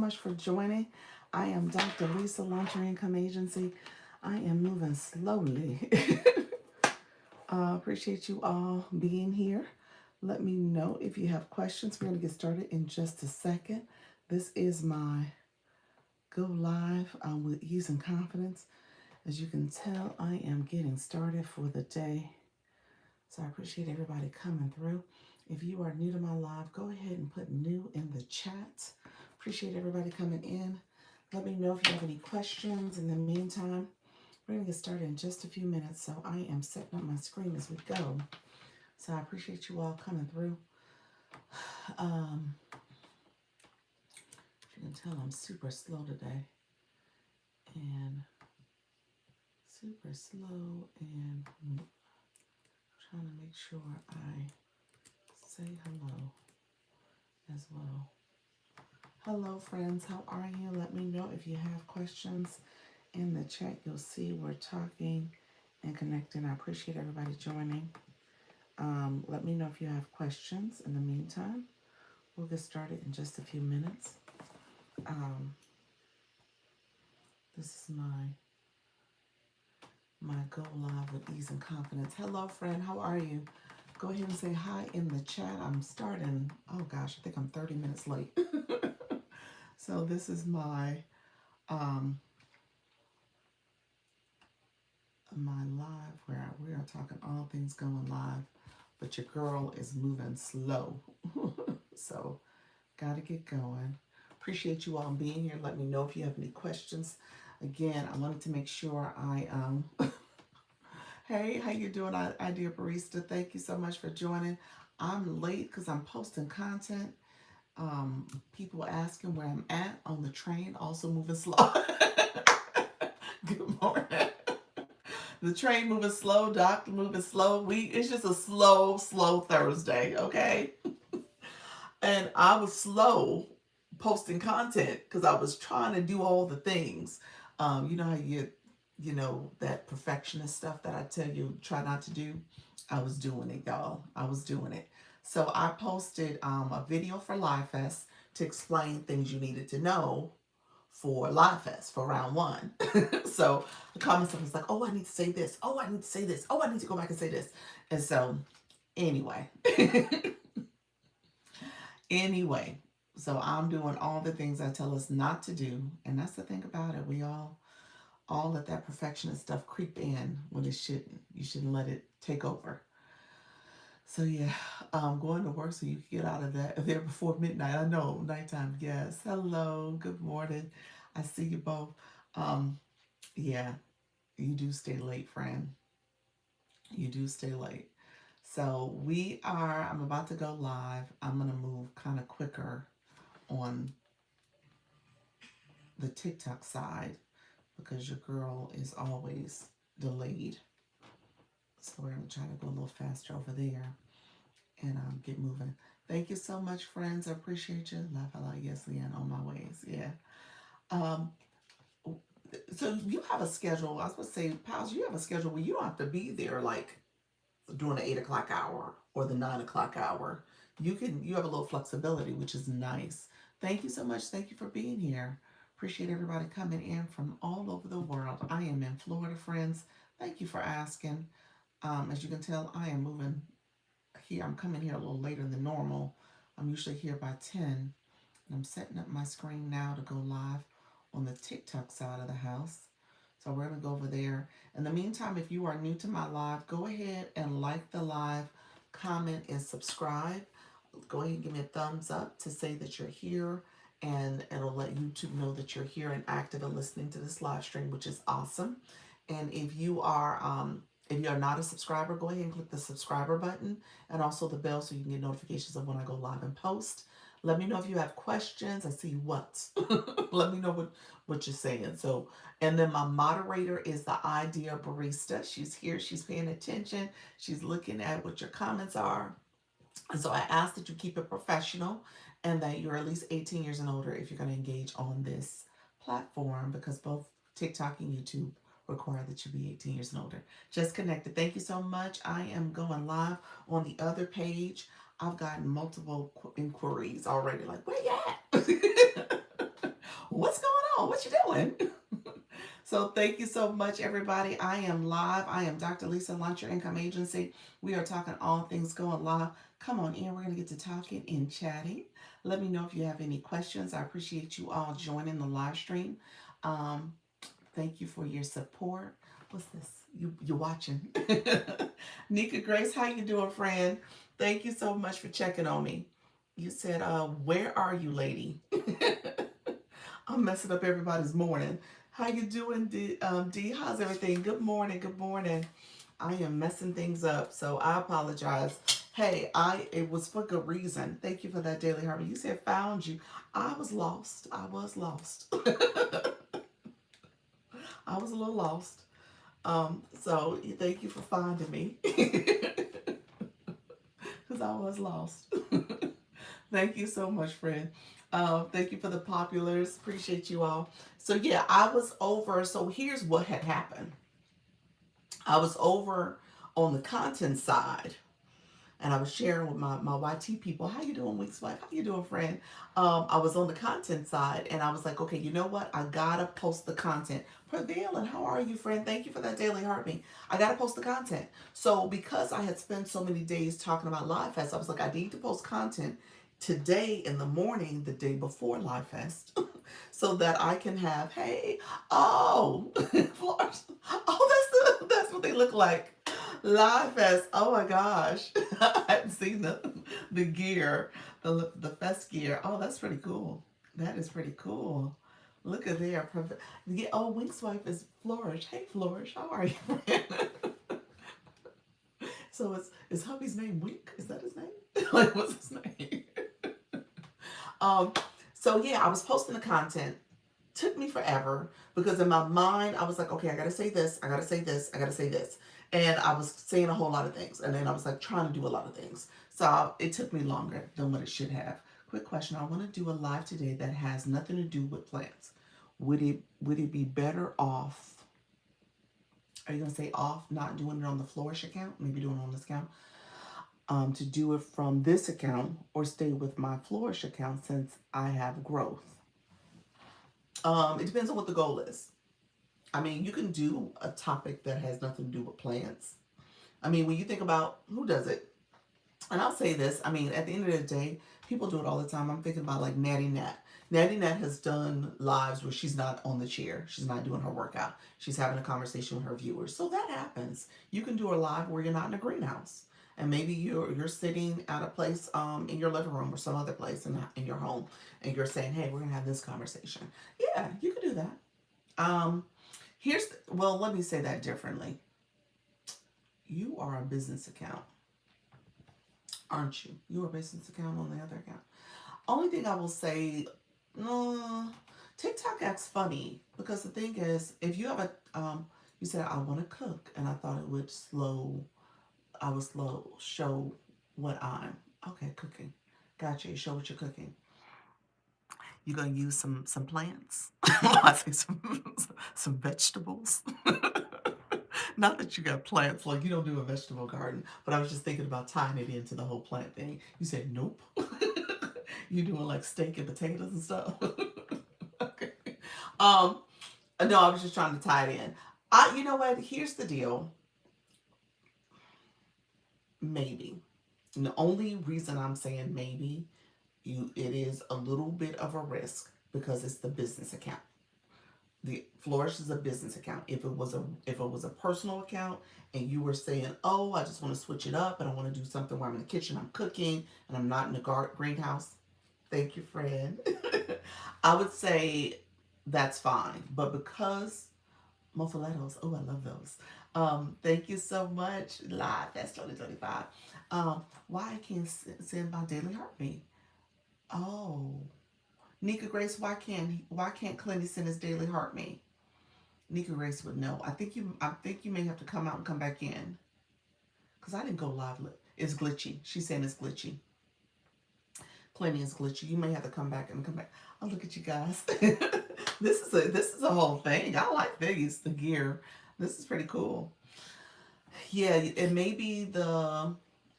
much for joining. I am Dr. Lisa, Launch Your Income Agency. I am moving slowly. Appreciate you all being here. Let me know if you have questions. We're going to get started in just a second. This is my go live with ease and confidence. As you can tell, I am getting started for the day. So I appreciate everybody coming through. If you are new to my live, go ahead and put new in the chat. Appreciate everybody coming in. Let me know if you have any questions. In the meantime, we're going to get started in just a few minutes. So I am setting up my screen as we go. So I appreciate you all coming through. You can tell I'm super slow today. And super slow and trying to make sure I say hello as well. Hello, friends. How are you? Let me know if you have questions in the chat. You'll see we're talking and connecting. I appreciate everybody joining. Let me know if you have questions. In the meantime, we'll get started in just a few minutes. This is my go live with ease and confidence. Hello, friend. How are you? Go ahead and say hi in the chat. I'm starting. Oh gosh, I think I'm 30 minutes late. So this is my live where we are talking all things going live, but your girl is moving slow. So gotta get going. Appreciate you all being here. Let me know if you have any questions. Again, I wanted to make sure I hey, how you doing, Idea Barista? Thank you so much for joining. I'm late because I'm posting content. People asking where I'm at on the train, also moving slow. Good morning. The train moving slow, doctor moving slow. It's just a slow Thursday, okay? And I was slow posting content because I was trying to do all the things. You know how that perfectionist stuff that I tell you try not to do? I was doing it, y'all. I was doing it. So I posted a video for Live Fest to explain things you needed to know for Live Fest for round one. So the comments was like, oh, I need to say this. Oh, I need to say this. Oh, I need to go back and say this. And so anyway, so I'm doing all the things I tell us not to do. And that's the thing about it. We all let that perfectionist stuff creep in when it shouldn't. You shouldn't let it take over. So yeah, going to work so you can get out of there before midnight. I know, nighttime, yes. Hello, good morning. I see you both. Yeah, you do stay late, friend. You do stay late. So I'm about to go live. I'm going to move kind of quicker on the TikTok side because your girl is always delayed. So we're going to try to go a little faster over there and get moving. Thank you so much, friends. I appreciate you. Laugh out loud. Yes, Leanne, on my ways. Yeah. So you have a schedule. I was going to say, pals, you have a schedule where you don't have to be there like during the 8 o'clock hour or the 9 o'clock hour. You have a little flexibility, which is nice. Thank you so much. Thank you for being here. Appreciate everybody coming in from all over the world. I am in Florida, friends. Thank you for asking. As you can tell, I am moving here. I'm coming here a little later than normal. I'm usually here by 10. And I'm setting up my screen now to go live on the TikTok side of the house. So we're going to go over there. In the meantime, if you are new to my live, go ahead and like the live, comment, and subscribe. Go ahead and give me a thumbs up to say that you're here, and it'll let YouTube know that you're here and active and listening to this live stream, which is awesome. And if you are not a subscriber, go ahead and click the subscriber button and also the bell so you can get notifications of when I go live and post. Let me know if you have questions. I see what. Let me know what you're saying. So, and then my moderator is the Idea Barista. She's here. She's paying attention. She's looking at what your comments are. And so I ask that you keep it professional and that you're at least 18 years and older if you're going to engage on this platform, because both TikTok and YouTube require that you be 18 years and older. Just connected. Thank you so much. I am going live on the other page. I've gotten multiple inquiries already, like, where you at? doing. So thank you so much, everybody. I am live. I am Dr. Lisa, Launch Your Income Agency. We are talking all things going live. Come on in. We're going to get to talking and chatting. Let me know if you have any questions. I appreciate you all joining the live stream. Um, Thank you for your support. What's this? You're watching. Nika Grace, how you doing, friend? Thank you so much for checking on me. You said, where are you, lady? I'm messing up everybody's morning. How you doing, D? D, how's everything? Good morning. Good morning. I am messing things up, so I apologize. Hey, it was for good reason. Thank you for that, Daily Harvey. You said found you. I was lost. I was lost. I was a little lost. So thank you for finding me. Because I was lost. Thank you so much, friend. Thank you for the populars. Appreciate you all. So yeah, I was over. So here's what had happened. I was over on the content side, and I was sharing with my YT people, how you doing, Week's Wife? How you doing, friend? I was on the content side, and I was like, okay, you know what? I gotta post the content. Prevalent, how are you, friend? Thank you for that daily heartbeat. I gotta post the content. So because I had spent so many days talking about Live Fest, I was like, I need to post content today in the morning, the day before Live Fest, so that I can have, hey, oh, oh, that's what they look like. Live Fest. Oh my gosh. I hadn't seen the gear, the fest gear. Oh, that's pretty cool. That is pretty cool. Look at there. Yeah, oh, Wink's wife is Flourish. Hey, Flourish. How are you? So is hubby's name Wink? Is that his name? Like, what's his name? um, so yeah, I was posting the content. Took me forever because in my mind I was like, okay, I gotta say this, I gotta say this, I gotta say this. And I was saying a whole lot of things. And then I was like trying to do a lot of things. So it took me longer than what it should have. Quick question. I want to do a live today that has nothing to do with plants. Would it be better off? Are you gonna say off not doing it on the Flourish account? Maybe doing it on this account? To do it from this account or stay with my Flourish account since I have growth? It depends on what the goal is. I mean, you can do a topic that has nothing to do with plants. I mean, when you think about who does it, and I'll say this, I mean, at the end of the day, people do it all the time. I'm thinking about like Natty Nat. Natty Nat has done lives where she's not on the chair. She's not doing her workout. She's having a conversation with her viewers. So that happens. You can do a live where you're not in a greenhouse. And maybe you're sitting at a place in your living room or some other place in your home, and you're saying, hey, we're gonna have this conversation. Yeah, you can do that. Um, well, let me say that differently. You are a business account, aren't you? You're a business account on the other account. Only thing I will say, no, TikTok acts funny because the thing is, if you have you said I want to cook, and I thought it would show what I'm okay cooking. Gotcha. You show what you're cooking. You're gonna use some plants. I say some vegetables. Not that you got plants, like you don't do a vegetable garden, but I was just thinking about tying it into the whole plant thing. You said nope. You doing like steak and potatoes and stuff. Okay. Um, no, I was just trying to tie it in. You know what? Here's the deal. Maybe. And the only reason I'm saying maybe, it is a little bit of a risk because it's the business account. The Flourish is a business account. If it was a personal account and you were saying, oh, I just want to switch it up and I want to do something where I'm in the kitchen, I'm cooking, and I'm not in the greenhouse. Thank you, friend. I would say that's fine. But because Mofaletos, oh, I love those. Thank you so much. Live, that's 2025. Why I can't send my daily heartbeat? Oh, Nika Grace, why can't Clinty send his daily heartbeat? Nika Grace would know. I think you may have to come out and come back in. Because I didn't go live. It's glitchy. She's saying it's glitchy. Plenty is glitchy. You may have to come back and come back. Oh, look at you guys. This is a whole thing. I like these, the gear. This is pretty cool. Yeah, it may be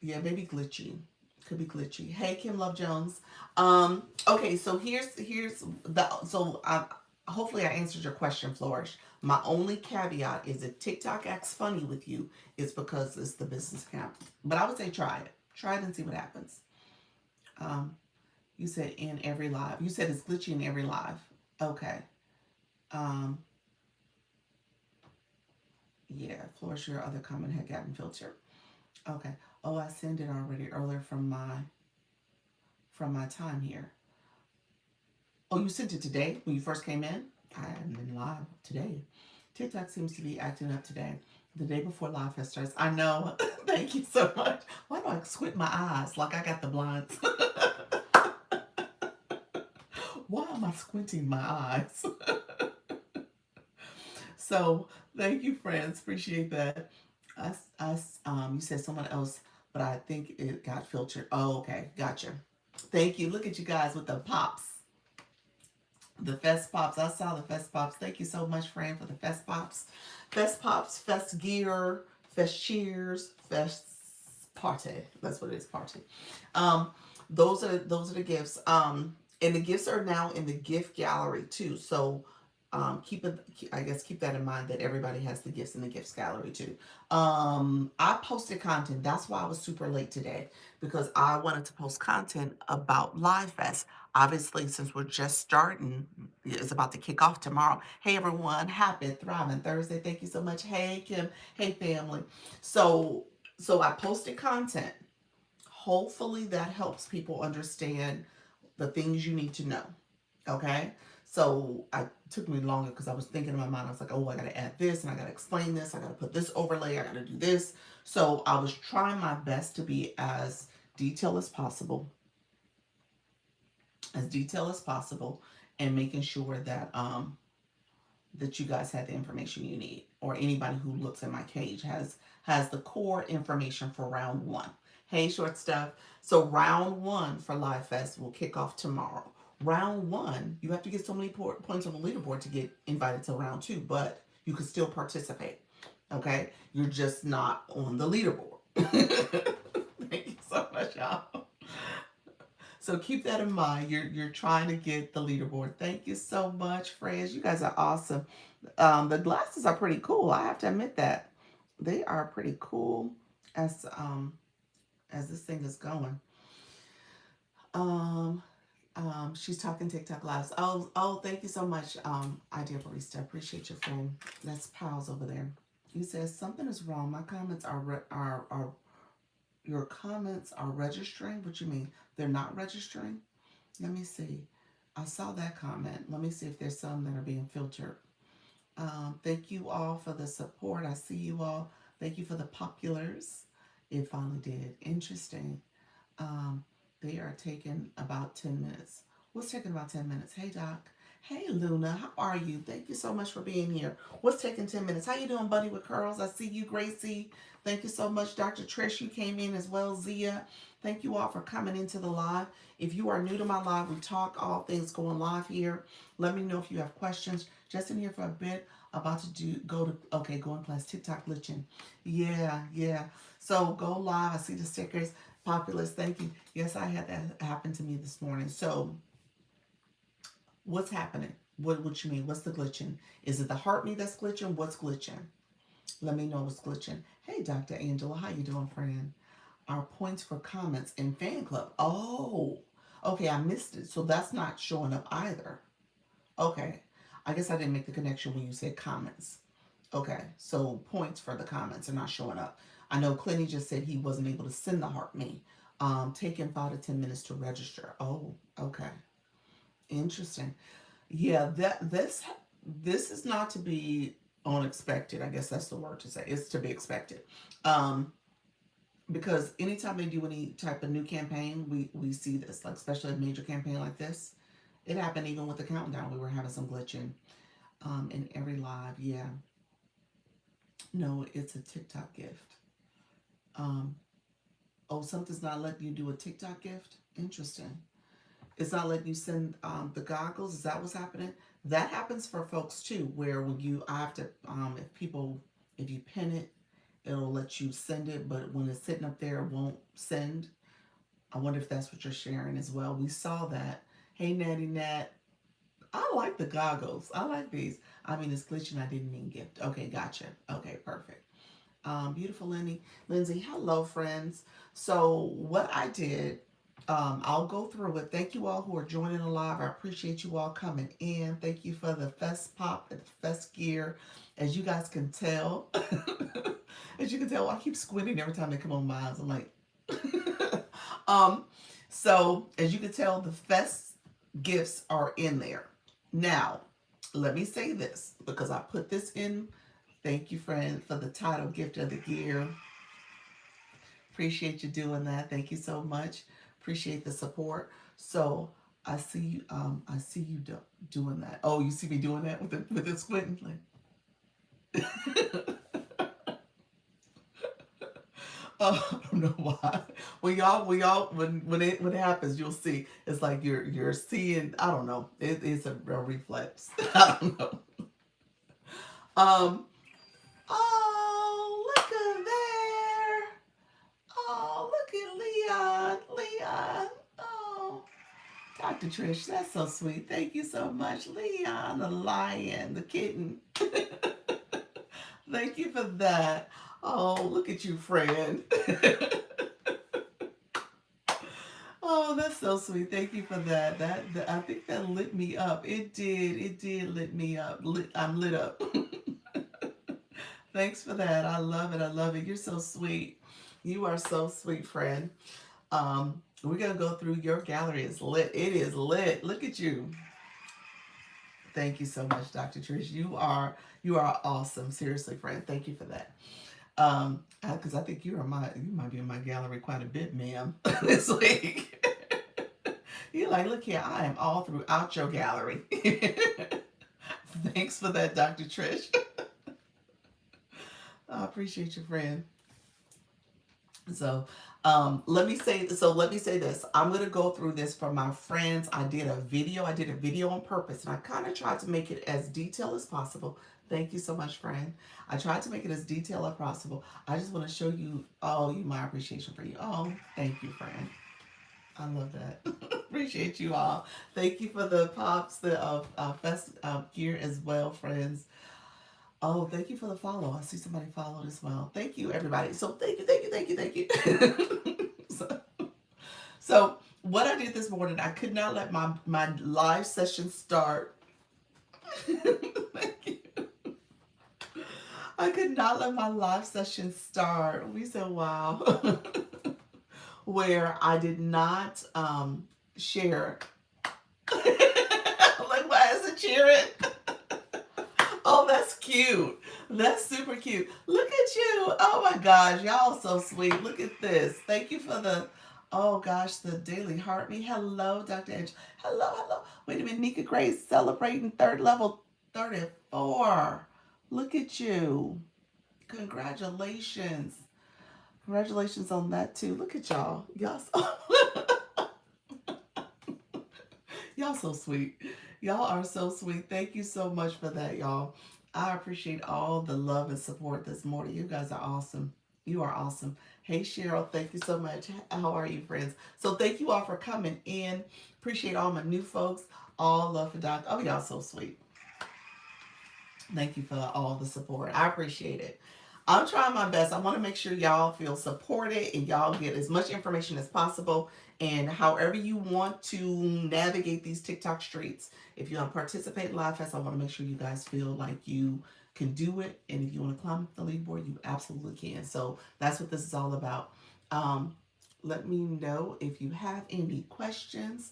maybe glitchy. Could be glitchy. Hey, Kim Love Jones. Okay, so here's the so hopefully I answered your question, Flourish. My only caveat is if TikTok acts funny with you, it's because it's the business account. But I would say try it. Try it and see what happens. Um, you said in every live. You said it's glitchy in every live. Okay. Um, yeah, Flourish, your other comment had gotten filtered. Okay. Oh, I sent it already earlier from my time here. Oh, you sent it today when you first came in? I haven't been live today. TikTok seems to be acting up today. The day before live fest starts. I know. Thank you so much. Why do I squint my eyes like I got the blinds? Why am I squinting my eyes? So thank you, friends. Appreciate that. You said someone else, but I think it got filtered. Oh, okay. Gotcha. Thank you. Look at you guys with the pops. The Fest Pops. I saw the Fest Pops. Thank you so much, Fran, for the Fest Pops. Fest Pops, Fest Gear, Fest Cheers, Fest Party. That's what it is, party. Um, those are the gifts. And the gifts are now in the gift gallery too. So keep it. I guess keep that in mind that everybody has the gifts in the gifts gallery too. I posted content. That's why I was super late today because I wanted to post content about Live Fest. Obviously, since we're just starting, it's about to kick off tomorrow. Hey everyone, happy thriving Thursday. Thank you so much. Hey Kim. Hey family. So I posted content. Hopefully that helps people understand the things you need to know. Okay. So I took me longer because I was thinking in my mind, I was like, oh, I got to add this and I got to explain this. I got to put this overlay. I got to do this. So I was trying my best to be detailed as possible, as detailed as possible, and making sure that you guys had the information you need, or anybody who looks at my page has the core information for round one. Hey, short stuff. So round one for Live Fest will kick off tomorrow. Round one, you have to get so many points on the leaderboard to get invited to round two, but you can still participate. Okay, you're just not on the leaderboard. Thank you so much, y'all. So keep that in mind. You're trying to get the leaderboard. Thank you so much, friends. You guys are awesome. The glasses are pretty cool. I have to admit that they are pretty cool as this thing is going. Um, she's talking TikTok lives. Thank you so much, Idea Barista. Appreciate your friend. That's Pals over there. He says something is wrong. My comments are your comments are registering. What you mean? They're not registering? Let me see. I saw that comment. Let me see if there's some that are being filtered. Thank you all for the support. I see you all. Thank you for the populars. It finally did. Interesting. Um, they are taking about 10 minutes. What's taking about 10 minutes? Hey, Doc. Hey, Luna. How are you? Thank you so much for being here. What's taking 10 minutes? How you doing, buddy with curls? I see you, Gracie. Thank you so much, Dr. Trish. You came in as well, Zia. Thank you all for coming into the live. If you are new to my live, we talk all things going live here. Let me know if you have questions. Just in here for a bit. About to go in class TikTok glitching. Yeah, yeah. So go live. I see the stickers. Populous, thank you. Yes, I had that happen to me this morning. So what's happening? What you mean? What's the glitching? Is it the heartbeat that's glitching? What's glitching? Let me know what's glitching. Hey, Dr. Angela, how you doing, friend? Our points for comments in fan club. Oh, okay, I missed it. So that's not showing up either. Okay, I guess I didn't make the connection when you said comments. Okay, so points for the comments are not showing up. I know Clinty just said he wasn't able to send the heart me. Taking 5 to 10 minutes to register. Oh, okay, interesting. Yeah, this is not to be unexpected. I guess that's the word to say. It's to be expected. Um, because anytime they do any type of new campaign, we see this, like especially a major campaign like this. It happened even with the countdown. We were having some glitching in every live. Yeah, no, it's a TikTok gift. Um, oh, something's not letting you do a TikTok gift. Interesting. It's not letting you send the goggles. Is that what's happening? That happens for folks too, where when I have to, if you pin it, it'll let you send it, but when it's sitting up there, it won't send. I wonder if that's what you're sharing as well. We saw that. Hey, Natty Nat. I like the goggles. I like these. I mean, it's glitching. I didn't mean gift. Okay, gotcha. Okay, perfect. Beautiful Lindsay. Hello, friends. So what I did, I'll go through it. Thank you all who are joining the live. I appreciate you all coming in. Thank you for the fest pop and fest gear. As you guys can tell, as you can tell, I keep squinting every time they come on my eyes. I'm like, um, so as you can tell, the fest gifts are in there. Now, let me say this because I put this in. Thank you, friend, for the title gift of the year. Appreciate you doing that. Thank you so much. Appreciate the support. So I see you. I see you doing that. Oh, you see me doing that with the squinting. Like, oh, I don't know why. When it happens, you'll see. It's like you're seeing. I don't know. It's a reflex. I don't know. Um. Oh, look at there. Oh, look at Leon. Leon. Oh, Dr. Trish, that's so sweet. Thank you so much. Leon, the lion, the kitten. Thank you for that. Oh, look at you, friend. Oh, that's so sweet. Thank you for that. That I think that lit me up. It did. It did lit me up. I'm lit up. Thanks for that. I love it. I love it. You're so sweet. You are so sweet, friend. We're gonna go through your gallery. It's lit. It is lit. Look at you. Thank you so much, Dr. Trish. You are awesome. Seriously, friend. Thank you for that. Because I think you might be in my gallery quite a bit, ma'am, this week. You're like, look here, I am all throughout your gallery. Thanks for that, Dr. Trish. I appreciate you, friend. So let me say this. I'm gonna go through this for my friends. I did a video on purpose, and I kind of tried to make it as detailed as possible. Thank you so much, friend. I tried to make it as detailed as possible. I just want to show you all you my appreciation for you. Oh, thank you, friend. I love that. Appreciate you all. Thank you for the pops, the fest gear as well, friends. Oh, thank you for the follow. I see somebody followed as well. Thank you, everybody. So thank you. So what I did this morning, I could not let my live session start. Thank you. I could not let my live session start. We said, wow, where I did not share. Like, why is it cheering? Oh, that's cute. That's super cute. Look at you. Oh my gosh, y'all so sweet. Look at this. Thank you for the, oh gosh, the daily heart me. Hello, Dr. Angel. Hello, hello. Wait a minute, Nika Grace celebrating third level 34. Look at you. Congratulations. Congratulations on that too. Look at y'all. Y'all so, y'all so sweet. Y'all are so sweet. Thank you so much for that, y'all. I appreciate all the love and support this morning. You guys are awesome. You are awesome. Hey, Cheryl, thank you so much. How are you, friends? So thank you all for coming in. Appreciate all my new folks. All love for Doc. Oh, y'all so sweet. Thank you for all the support. I appreciate it. I'm trying my best. I want to make sure y'all feel supported and y'all get as much information as possible. And however you want to navigate these TikTok streets, if you want to participate in Live Fest, I want to make sure you guys feel like you can do it. And if you want to climb up the leaderboard, you absolutely can. So that's what this is all about. Let me know if you have any questions.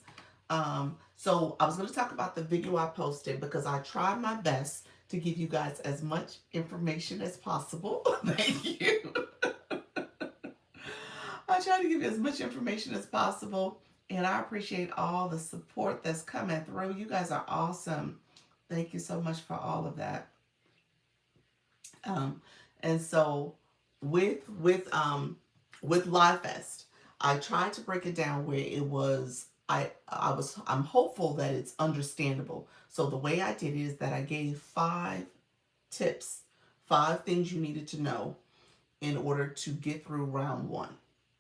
So I was going to talk about the video I posted because I tried my best to give you guys as much information as possible. Thank you. I try to give you as much information as possible, and I appreciate all the support that's coming through. You guys are awesome. Thank you so much for all of that. Um, and so with Live Fest, I tried to break it down where it was. I'm hopeful that it's understandable. So the way I did it is that I gave 5 tips, 5 things you needed to know in order to get through round 1.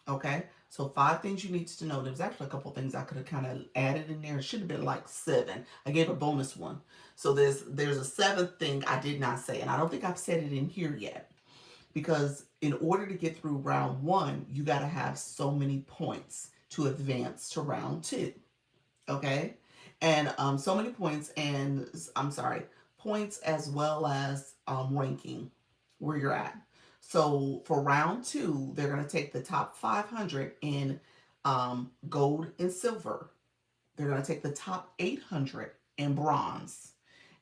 Okay, So 5 things you need to know. There was actually a couple things I could have kind of added in there. It should have been like 7. I gave a bonus one. So there's a 7th thing I did not say, and I don't think I've said it in here yet. Because in order to get through round 1, you got to have so many points to advance to round 2. Okay, and so many points, and I'm sorry, points as well as ranking where you're at. So for round 2, they're going to take the top 500 in gold and silver. They're going to take the top 800 in bronze,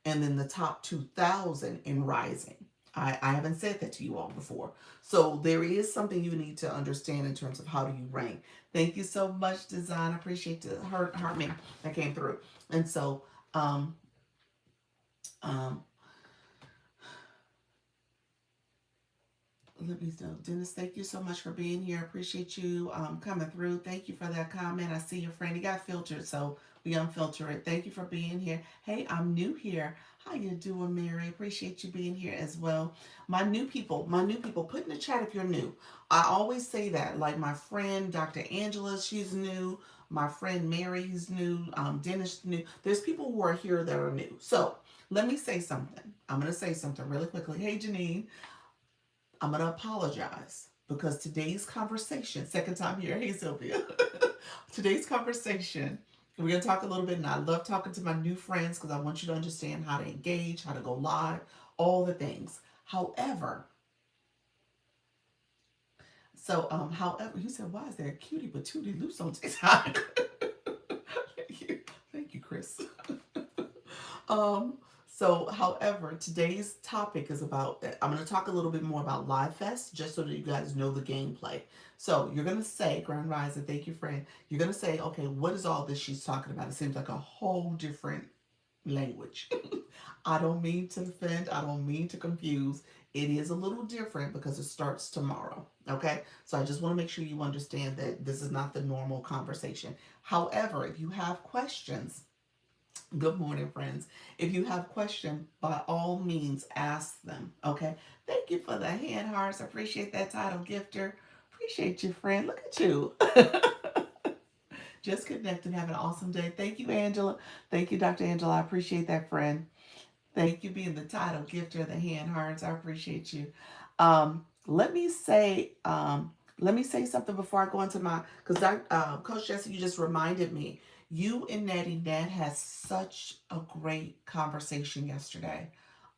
and then the top 2,000 in rising. I haven't said that to you all before. So there is something you need to understand in terms of how do you rank. Thank you so much, Design. I appreciate the heart me that came through. And so, um, um, let me know. Dennis, thank you so much for being here. Appreciate you coming through. Thank you for that comment. I see your friend. He got filtered, so we unfilter it. Thank you for being here. Hey, I'm new here. How you doing, Mary? Appreciate you being here as well. My new people, put in the chat if you're new. I always say that. Like my friend, Dr. Angela, she's new. My friend Mary's new. Dennis new. There's people who are here that are new. So let me say something. I'm going to say something really quickly. Hey, Janine. I'm going to apologize because today's conversation, second time here, hey Sylvia, today's conversation, we're going to talk a little bit, and I love talking to my new friends because I want you to understand how to engage, how to go live, all the things. However, you said, why is there a cutie patootie loose on TikTok? Thank you, Chris. Um, however, today's topic is about, I'm going to talk a little bit more about Live Fest just so that you guys know the gameplay. So you're going to say, Grand Rising, thank you, friend. You're going to say, okay, what is all this she's talking about? It seems like a whole different language. I don't mean to offend. I don't mean to confuse. It is a little different because it starts tomorrow. Okay. So I just want to make sure you understand that this is not the normal conversation. However, if you have questions, good morning, friends. If you have questions, by all means, ask them. Okay. Thank you for the hand hearts. I appreciate that title, gifter. Appreciate you, friend. Look at you. Just connecting. Have an awesome day. Thank you, Angela. Thank you, Dr. Angela. I appreciate that, friend. Thank you being the title gifter, the hand hearts. I appreciate you. Let me say something before I go into my, because Coach Jesse, you just reminded me. You and Natty Nat had such a great conversation yesterday.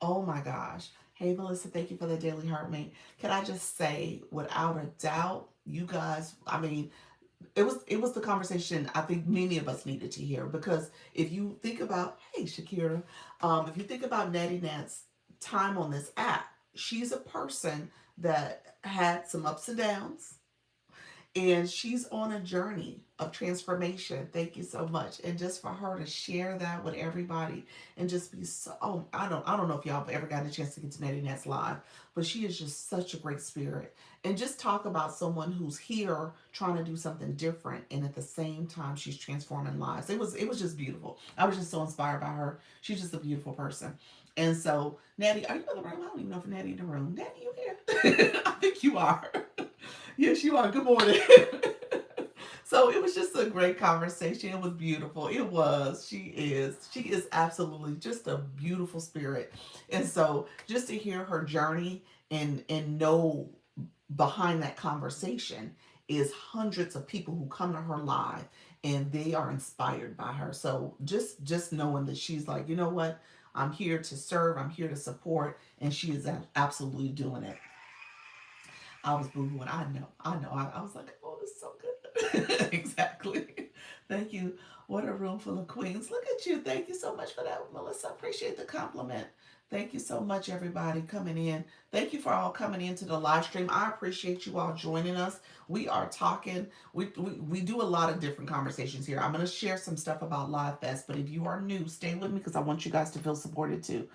Oh my gosh. Hey Melissa, thank you for the daily heart mate. Can I just say, without a doubt, you guys, I mean, it was the conversation I think many of us needed to hear, because if you think about, hey Shakira, if you think about Natty Nat's time on this app, she's a person that had some ups and downs, and she's on a journey of transformation. Thank you so much. And just for her to share that with everybody and just be so, oh, I don't know if y'all have ever gotten a chance to get to Nettie Nat's live, but she is just such a great spirit. And just talk about someone who's here trying to do something different, and at the same time she's transforming lives. It was just beautiful. I was just so inspired by her. She's just a beautiful person. And so, Natty, are you in the room? I don't even know if Natty in the room. Natty, you here? I think you are. Yes, you are. Good morning. So it was just a great conversation. It was beautiful. It was. She is absolutely just a beautiful spirit. And so just to hear her journey and know behind that conversation is hundreds of people who come to her live and they are inspired by her. So just knowing that she's like, you know what? I'm here to serve, I'm here to support, and she is absolutely doing it. I was boohooing. I know. I was like, oh, this is so good. Exactly. Thank you. What a room full of queens. Look at you. Thank you so much for that, Melissa. Appreciate the compliment. Thank you so much, everybody, coming in. Thank you for all coming into the live stream. I appreciate you all joining us. We are talking. We do a lot of different conversations here. I'm going to share some stuff about Live Fest, but if you are new, stay with me because I want you guys to feel supported too.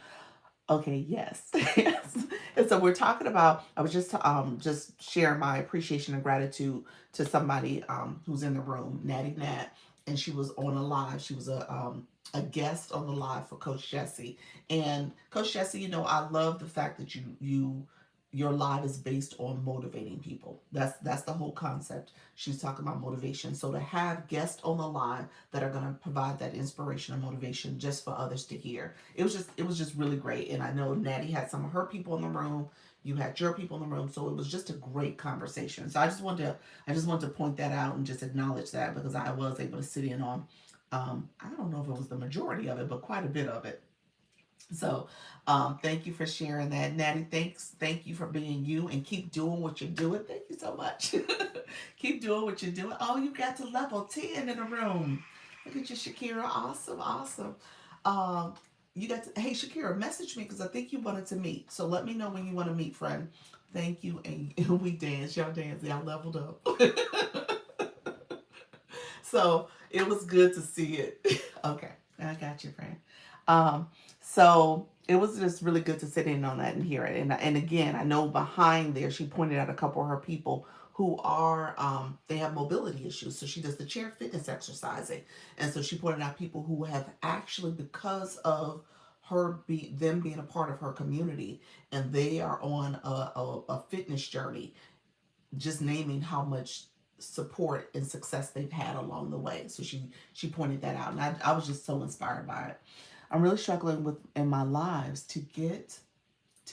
Okay, yes. Yes. And so we're talking about, I was just sharing my appreciation and gratitude to somebody who's in the room, Natty Nat, and she was on a live. She was a guest on the live for Coach Jesse. And Coach Jesse, I love the fact that you your live is based on motivating people. That's the whole concept. She's talking about motivation. So to have guests on the live that are going to provide that inspiration and motivation just for others to hear, it was just really great. And I know Natty had some of her people in the room. You had your people in the room, so it was just a great conversation. So I just wanted to point that out and just acknowledge that, because I was able to sit in on, I don't know if it was the majority of it, but quite a bit of it. So, thank you for sharing that, Natty. Thank you for being you, and keep doing what you're doing. Thank you so much. Keep doing what you're doing. Oh, you got to level 10 in the room. Look at you, Shakira. Awesome, awesome. Um, you got to, hey, Shakira, message me because I think you wanted to meet. So let me know when you want to meet, friend. Thank you, and we dance. Y'all dance. Y'all leveled up. So it was good to see it. Okay, I got you, friend. Um, so it was just really good to sit in on that and hear it. And again, I know behind there, she pointed out a couple of her people who are they have mobility issues. So she does the chair fitness exercising, and so she pointed out people who have actually, because of them being a part of her community, and they are on a fitness journey, just naming how much support and success they've had along the way. So she pointed that out, and I was just so inspired by it. I'm really struggling with in my lives to get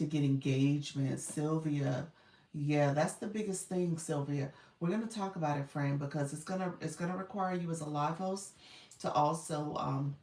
engagement, Sylvia. Yeah, that's the biggest thing, Sylvia. We're gonna talk about it, friend, because it's gonna require you as a live host to also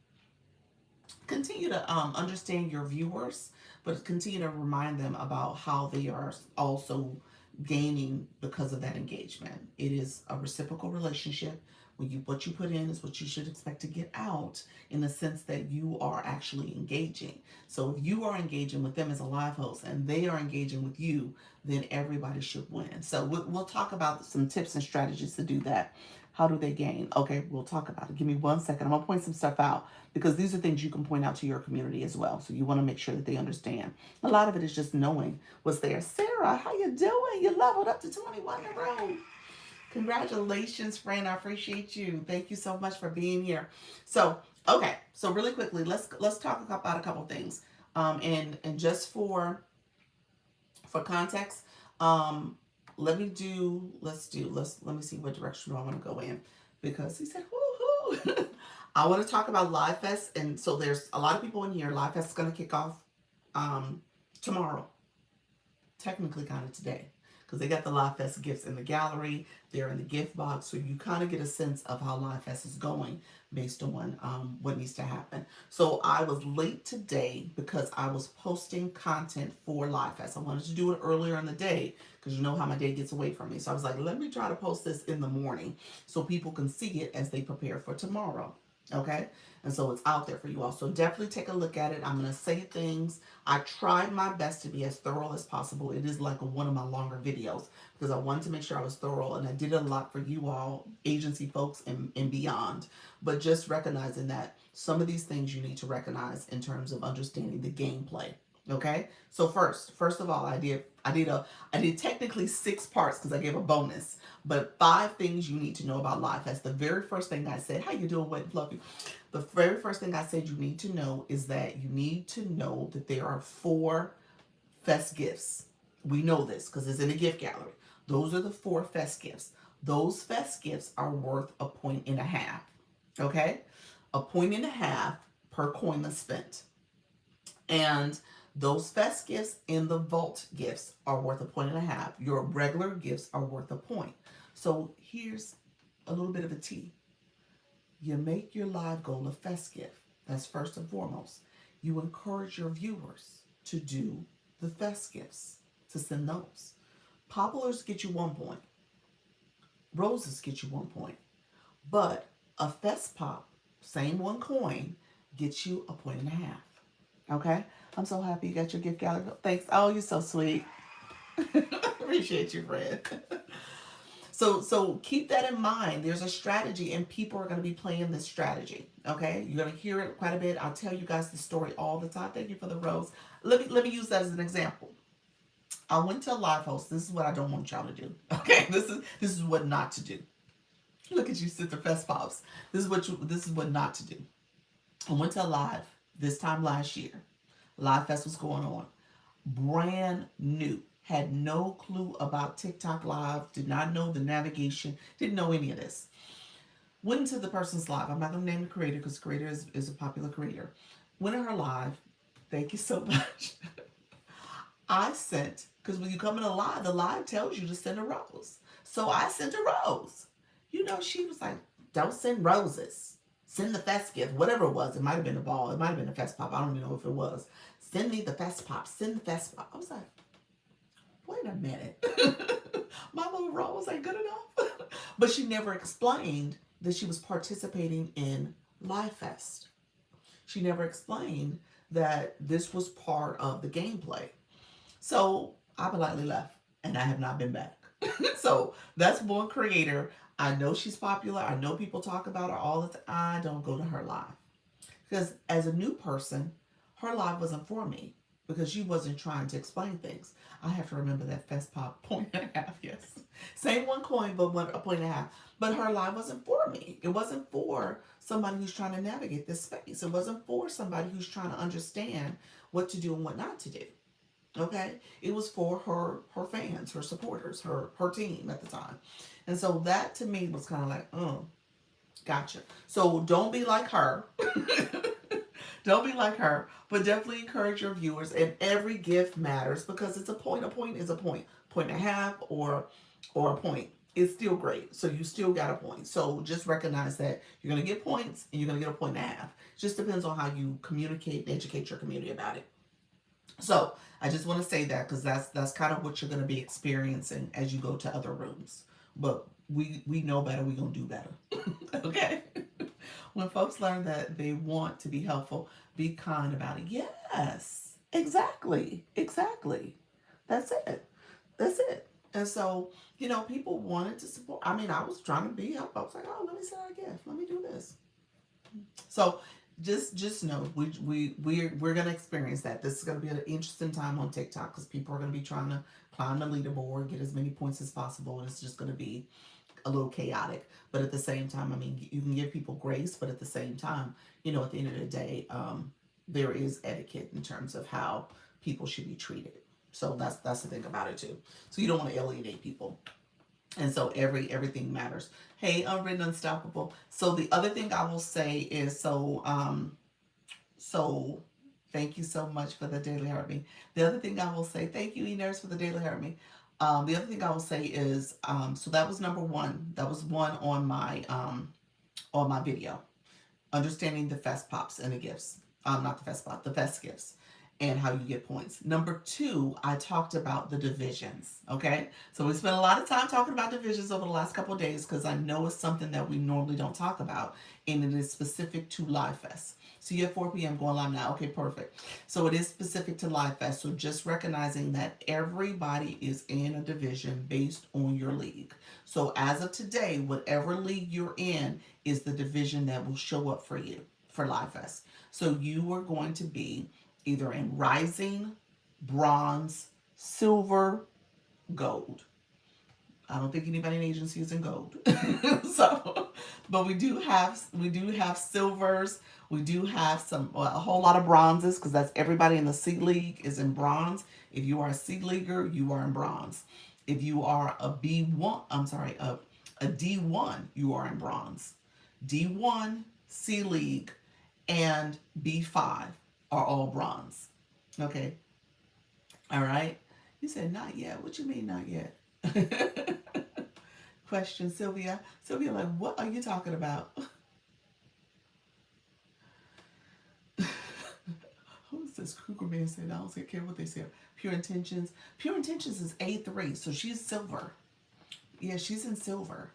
continue to understand your viewers, but continue to remind them about how they are also gaining because of that engagement. It is a reciprocal relationship. What you put in is what you should expect to get out, in the sense that you are actually engaging. So if you are engaging with them as a live host and they are engaging with you, then everybody should win. So we'll talk about some tips and strategies to do that. How do they gain? Okay, we'll talk about it. Give me 1 second. I'm gonna point some stuff out, because these are things you can point out to your community as well. So you want to make sure that they understand. A lot of it is just knowing what's there. Sarah, how you doing? You leveled up to 21 in a row. Congratulations, friend. I appreciate you. Thank you so much for being here. So, okay. So really quickly, let's talk about a couple things. And just for context, um, let me see what direction I want to go in, because he said, woohoo. I want to talk about Live Fest. And so there's a lot of people in here. Live Fest is going to kick off um, tomorrow, technically kind of today, because they got the Live Fest gifts in the gallery. They're in the gift box, so you kind of get a sense of how Live Fest is going based on what needs to happen. So I was late today because I was posting content for Live Fest. I wanted to do it earlier in the day, because you know how my day gets away from me. So I was like, let me try to post this in the morning so people can see it as they prepare for tomorrow. Okay, and so it's out there for you all. So definitely take a look at it. I'm going to say things. I tried my best to be as thorough as possible. It is like one of my longer videos, because I wanted to make sure I was thorough, and I did a lot for you all, agency folks and beyond. But just recognizing that some of these things you need to recognize in terms of understanding the gameplay. Okay, so first of all, I did technically 6 parts, because I gave a bonus, but 5 things you need to know about life. That's the very first thing I said. How you doing, Wet and Fluffy? The very first thing I said you need to know is that you need to know that there are 4 Fest gifts. We know this because it's in the gift gallery. Those are the 4 Fest gifts. Those Fest gifts are worth a point and a half. Okay, a point and a half per coin that's spent. And those Fest gifts and the vault gifts are worth a point and a half. Your regular gifts are worth a point. So here's a little bit of a tea. You make your live goal a Fest gift. That's first and foremost. You encourage your viewers to do the Fest gifts, to send those. Poplars get you 1 point. Roses get you 1 point. But a Fest pop, same 1 coin, gets you a point and a half. Okay? I'm so happy you got your gift gallery. Thanks. Oh, you're so sweet. Appreciate you, Fred. So keep that in mind. There's a strategy, and people are going to be playing this strategy. Okay, you're going to hear it quite a bit. I'll tell you guys the story all the time. Thank you for the rose. Let me use that as an example. I went to a live host. This is what I don't want y'all to do. Okay, this is what not to do. Look at you, Sister Fest Pops. This is what not to do. I went to a live this time last year. Live Fest was going on. Brand new. had no clue about TikTok Live, did not know the navigation, didn't know any of this. Went into the person's live. I'm not going to name the creator because the creator is a popular creator. Went in her live. Thank you so much. I sent, because when you come in a live, the live tells you to send a rose. So I sent a rose. You know, she was like, don't send roses. Send the fest gift, whatever it was. It might have been a ball. It might have been a fest pop. I don't even know if it was. Send me the fest pop. Send the fest pop. I was like, wait a minute. My little rose ain't good enough. But she never explained that she was participating in Live Fest. She never explained that this was part of the gameplay. So I politely left and I have not been back. So that's one creator. I know she's popular. I know people talk about her all the time. I don't go to her live. Because as a new person, her live wasn't for me because she wasn't trying to explain things. I have to remember that Fest Pop point and a half, yes. Same one coin, but one a point and a half. But her live wasn't for me. It wasn't for somebody who's trying to navigate this space. It wasn't for somebody who's trying to understand what to do and what not to do. Okay, it was for her fans, her supporters, her team at the time, and so that to me was kind of like, oh, gotcha. So don't be like her. Don't be like her, but definitely encourage your viewers. And every gift matters because it's a point. A point is a point, point and a half, or a point. It's still great. So you still got a point. So just recognize that you're gonna get points and you're gonna get a point and a half. It just depends on how you communicate and educate your community about it. So I just want to say that because that's kind of what you're going to be experiencing as you go to other rooms. But we know better. We're going to do better. Okay. When folks learn that they want to be helpful, be kind about it. Yes, exactly, exactly. That's it. That's it. And so, people wanted to support. I mean, I was trying to be helpful. I was like, oh, let me send out a gift. Let me do this. So just know we're gonna experience that. This is gonna be an interesting time on TikTok because people are gonna be trying to climb the leaderboard, get as many points as possible, and it's just gonna be a little chaotic. But at the same time, I mean, you can give people grace, but at the same time, at the end of the day, there is etiquette in terms of how people should be treated. So that's the thing about it too. So you don't want to alienate people. And so everything matters. Hey, unwritten unstoppable. So the other thing I will say is so thank you so much for the daily heart me. The other thing I will say, thank you, E-Nurse, for the daily heart me. The other thing I will say is so that was number one. That was one on my video. Understanding the fest pops and the gifts. Not the fest pop, the fest gifts and how you get points. Number two, I talked about the divisions. Okay, so we spent a lot of time talking about divisions over the last couple of days because I know it's something that we normally don't talk about, and it is specific to Live Fest. So you have 4 p.m. going live now. Okay, perfect. So it is specific to Live Fest. So just recognizing that everybody is in a division based on your league. So as of today, whatever league you're in is the division that will show up for you for Live Fest. So you are going to be either in rising, bronze, silver, gold. I don't think anybody in agency is in gold. So, but we do have silvers. We do have a whole lot of bronzes because that's everybody in the C League is in bronze. If you are a C Leaguer, you are in bronze. If you are a B1, I'm sorry, a D1, you are in bronze. D1, C League, and B5 are all bronze. Okay. All right. You said not yet. What you mean not yet? Question, Sylvia. Sylvia, like, what are you talking about? Who's this? Cougar man said, I don't care what they say. Pure Intentions. Pure Intentions is A3, so she's silver. Yeah, she's in silver.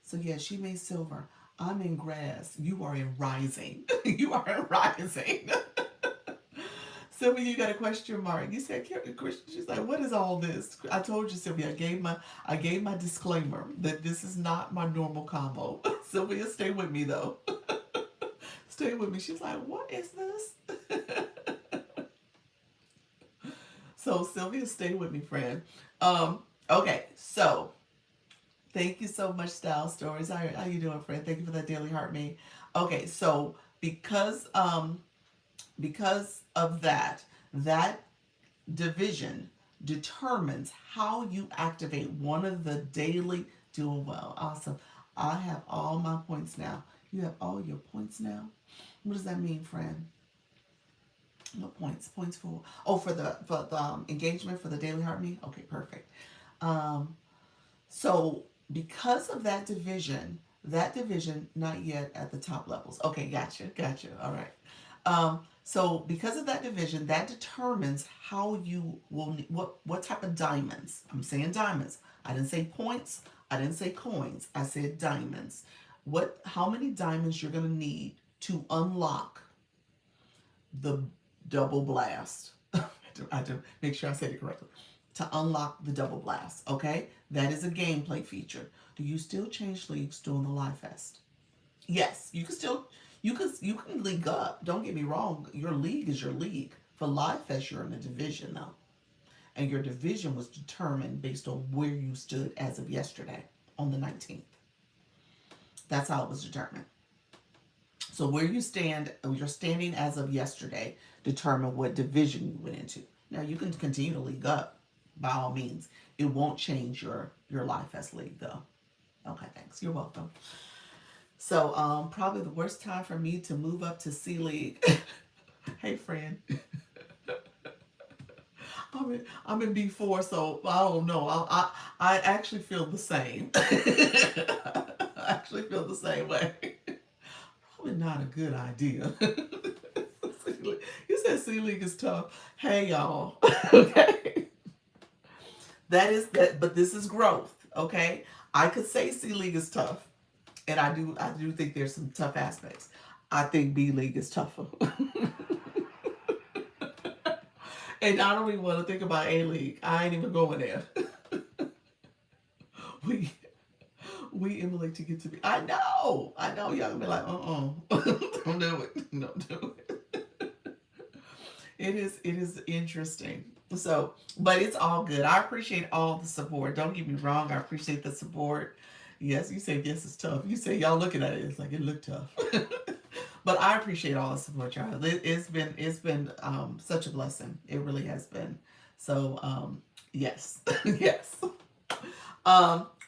So yeah, she made silver. I'm in grass. You are in rising. You are in rising. Sylvia, you got a question mark. You said Christian. She's like, what is all this? I told you, Sylvia. I gave my disclaimer that this is not my normal combo. Sylvia, stay with me though. Stay with me. She's like, what is this? So Sylvia, stay with me, friend. Okay, so thank you so much, Style Stories. How you doing, friend? Thank you for that daily heart me. Okay, so because of that division determines how you activate one of the daily. Doing well. Awesome. I have all my points now. You have all your points now? What does that mean, friend? What points? Points for, oh, for the engagement for the daily heart me? Okay, perfect. Um, so because of that division, not yet at the top levels. Okay, gotcha. All right. So because of that division, that determines how you will what type of diamonds. I'm saying diamonds. I didn't say points. I didn't say coins. I said diamonds. How many diamonds you're gonna need to unlock the double blast. I have to make sure I said it correctly. To unlock the double blast, okay? That is a gameplay feature. Do you still change leagues during the live fest? Yes, you can still you can league up. Don't get me wrong. Your league is your league. For live fest, you're in a division though, and your division was determined based on where you stood as of yesterday on the 19th. That's how it was determined. So where you stand, you're standing as of yesterday, determine what division you went into. Now you can continue to league up, by all means. It won't change your Live Fest league though. Okay, thanks. You're welcome. So probably the worst time for me to move up to C League. Hey friend. I'm in B4, so I don't know. I actually feel the same. I actually feel the same way. Probably not a good idea. You said C League is tough. Hey y'all. Okay. That is that, but this is growth. Okay. I could say C League is tough. And I do think there's some tough aspects. I think B League is tougher. And I don't even want to think about A League. I ain't even going there. we we emulate to get to be. I know. Y'all gonna be like, don't do it. Don't do it. It is interesting. So, but it's all good. I appreciate all the support. Don't get me wrong. I appreciate the support. Yes, you say yes, it's tough. You say y'all looking at it, it's like it looked tough. But I appreciate all the support, y'all. It's been such a blessing. It really has been. So yes, yes.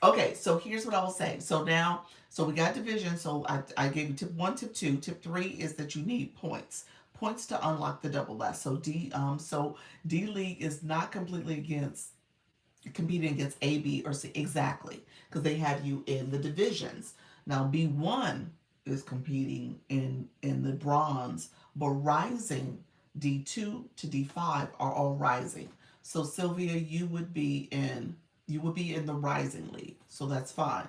Okay, so here's what I will say. So now, so we got division. So I gave you tip one, tip two. Tip three is that you need points. Points to unlock the double blast. So D League is not completely against competing against A, B, or C exactly because they have you in the divisions. Now B1 is competing in the bronze, but rising D2 to D5 are all rising. So Sylvia, you would be in the rising league, so that's fine.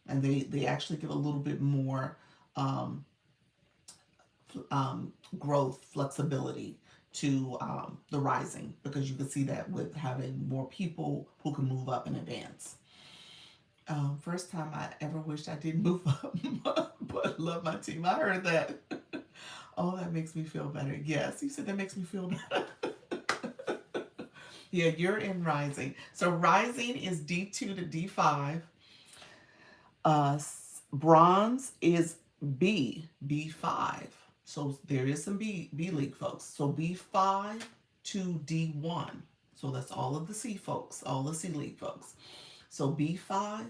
And they actually give a little bit more um, growth flexibility to the rising because you can see that with having more people who can move up in advance. First time I ever wished I didn't move up, but love my team. I heard that. Oh, that makes me feel better. Yes, you said that makes me feel better. Yeah, you're in rising. So rising is D2 to D5. Bronze is B5. So there is some B League folks. So B5 to D1. So that's all of the C folks, all the C League folks. So B5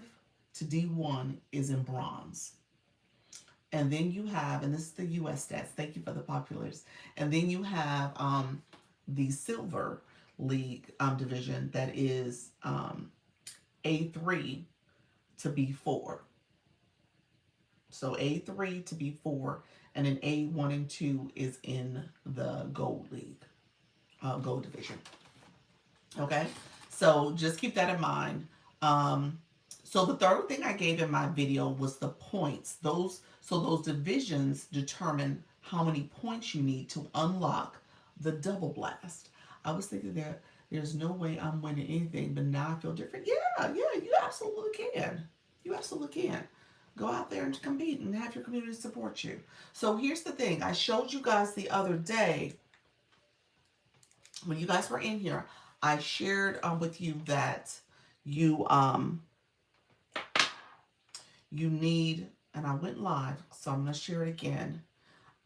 to D1 is in bronze. And then you have, and this is the US stats, thank you for the populars. And then you have the silver league division that is A3 to B4. So A3 to B4, and then A1 and 2 is in the gold league, gold division. Okay, so just keep that in mind. So the third thing I gave in my video was the points. Those divisions determine how many points you need to unlock the double blast. I was thinking that there's no way I'm winning anything, but now I feel different. Yeah, you absolutely can. You absolutely can. Go out there and compete and have your community support you. So here's the thing. I showed you guys the other day when you guys were in here. I shared with you that you you need, and I went live, so I'm going to share it again,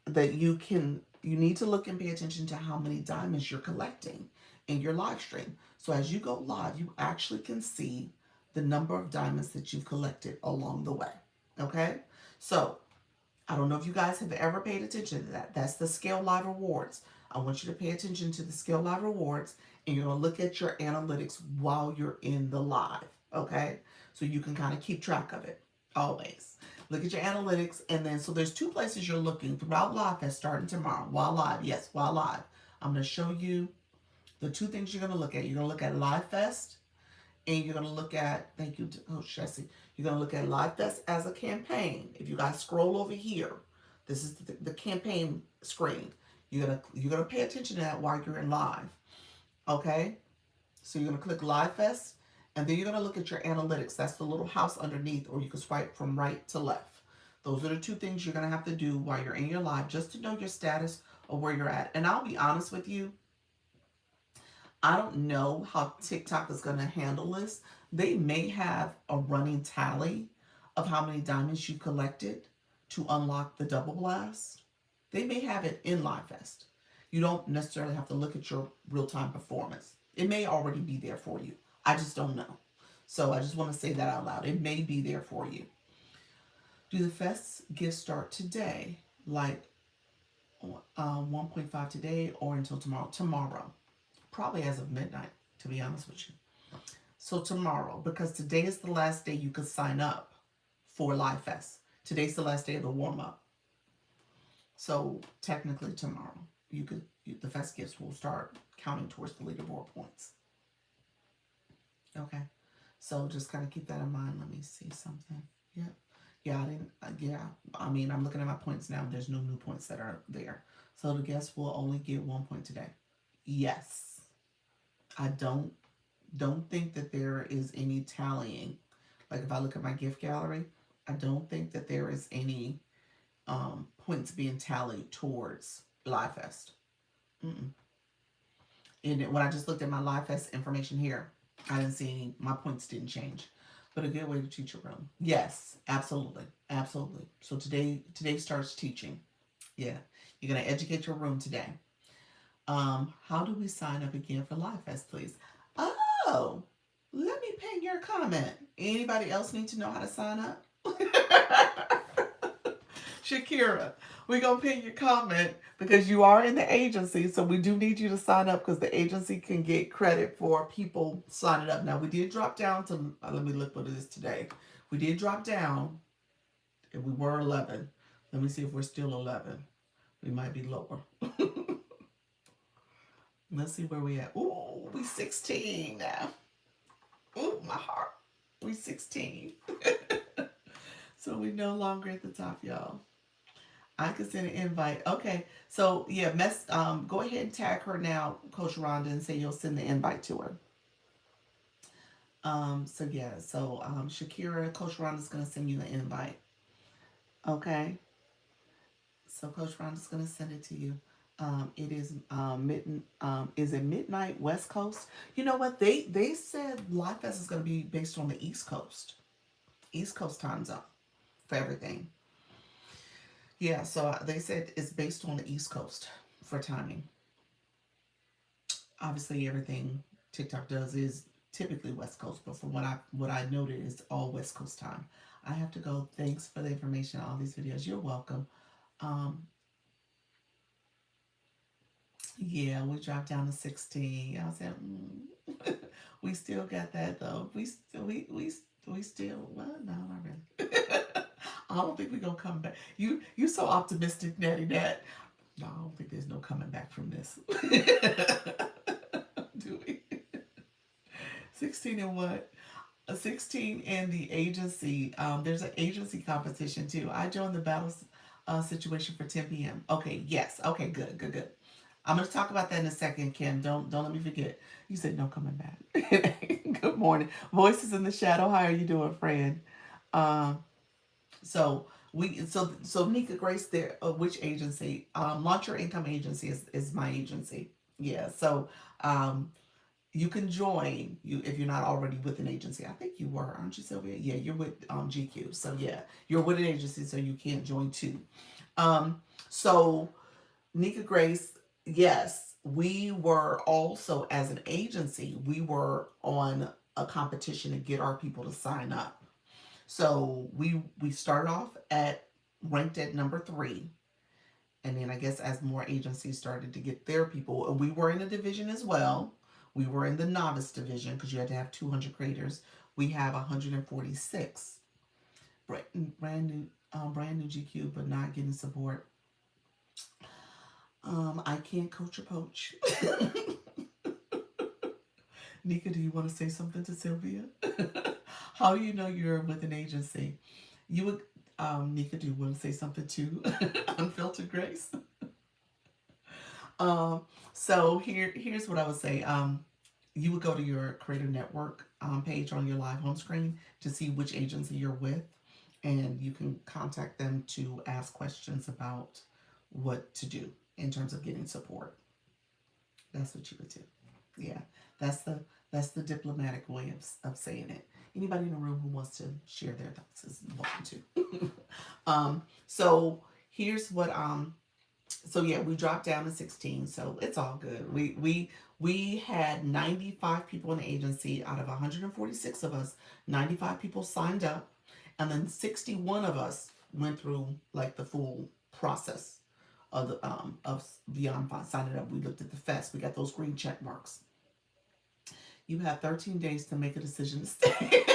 that you can You need to look and pay attention to how many diamonds you're collecting in your live stream. So as you go live, you actually can see the number of diamonds that you've collected along the way. Okay? So I don't know if you guys have ever paid attention to that. That's the Scale Live Rewards. I want you to pay attention to the Scale Live Rewards, and you're going to look at your analytics while you're in the live. Okay? So you can kind of keep track of it always. Look at your analytics, and then so there's two places you're looking throughout Live Fest starting tomorrow. While live, yes, while live. I'm going to show you the two things you're going to look at. You're going to look at Live Fest, and you're going to look at, thank you, Coach Jesse, you're going to look at Live Fest as a campaign. If you guys scroll over here, this is the campaign screen. You're gonna pay attention to that while you're in live. Okay? So you're gonna click Live Fest, and then you're gonna look at your analytics. That's the little house underneath, or you can swipe from right to left. Those are the two things you're gonna have to do while you're in your live, just to know your status or where you're at. And I'll be honest with you, I don't know how TikTok is going to handle this. They may have a running tally of how many diamonds you collected to unlock the double blast. They may have it in Live Fest. You don't necessarily have to look at your real-time performance. It may already be there for you. I just don't know. So I just want to say that out loud. It may be there for you. Do the fest gifts start today? Like 1.5 today or until tomorrow? Tomorrow. Probably as of midnight, to be honest with you. So tomorrow, because today is the last day you could sign up for Live Fest. Today's the last day of the warm-up. So technically tomorrow, the fest gifts will start counting towards the leaderboard points. Okay. So just kind of keep that in mind. Let me see something. Yep. Yeah, I mean, I'm looking at my points now. There's no new points that are there. So the guests will only get 1 point today. Yes. I don't think that there is any tallying. Like if I look at my gift gallery, I don't think that there is any points being tallied towards Live Fest. And when I just looked at my Live Fest information here, I didn't see any, my points didn't change. But a good way to teach your room. Yes, absolutely. Absolutely. So today starts teaching. Yeah. You're going to educate your room today. How do we sign up again for Live Fest, please? Oh, let me pin your comment. Anybody else need to know how to sign up? Shakira, we're going to pin your comment because you are in the agency, so we do need you to sign up because the agency can get credit for people signing up. Now, we did drop down to, let me look what it is today. We did drop down, and we were 11. Let me see if we're still 11. We might be lower. Let's see where we at. Ooh, we 16 now. Ooh, my heart. We 16. So we no longer at the top, y'all. I can send an invite. Okay. So yeah, go ahead and tag her now, Coach Rhonda, and say you'll send the invite to her. Shakira, Coach Rhonda's gonna send you the invite. Okay. So Coach Rhonda's gonna send it to you. It is is it midnight West Coast? You know what? They said Live Fest is going to be based on the East Coast time zone for everything. Yeah, so they said it's based on the East Coast for timing. Obviously, everything TikTok does is typically West Coast, but from what I noted, it's all West Coast time. I have to go. Thanks for the information on all these videos. You're welcome. Yeah, we dropped down to 16. I said, we still got that though. We still, well, no, not really. I don't think we're gonna come back. You so optimistic, Natty Nat. No, I don't think there's no coming back from this. Do we? 16 and what? 16 and the agency. There's an agency competition too. I joined the battle situation for 10 p.m. Okay, yes. Okay, good. I'm going to talk about that in a second, Kim. Don't let me forget. You said no coming back. Good morning. Voices in the shadow. How are you doing, friend? So Nika Grace there, which agency? Launch Your Income Agency is my agency. Yeah. So you can join if you're not already with an agency. I think you were, aren't you, Sylvia? Yeah, you're with GQ. So yeah, you're with an agency, so you can't join too. So Nika Grace, yes, we were also, as an agency, we were on a competition to get our people to sign up. So we started off at ranked at number 3, and then I guess as more agencies started to get their people, and we were in a division as well. We were in the novice division because you had to have 200 creators. We have 146 brand new GQ, but not getting support. I can't coach or poach. Nika, do you want to say something to Sylvia? How do you know you're with an agency? You would, Nika, do you want to say something to Unfiltered Grace? Um, so here's what I would say. You would go to your Creator Network page on your live home screen to see which agency you're with, and you can contact them to ask questions about what to do in terms of getting support. That's what you would do. Yeah, that's the diplomatic way of saying it. Anybody in the room who wants to share their thoughts is welcome to. So here's what so yeah, we dropped down to 16, so it's all good. We had 95 people in the agency out of 146 of us. 95 people signed up, and then 61 of us went through like the full process of beyond signing up. We looked at the fest. We got those green check marks. You have 13 days to make a decision to stay.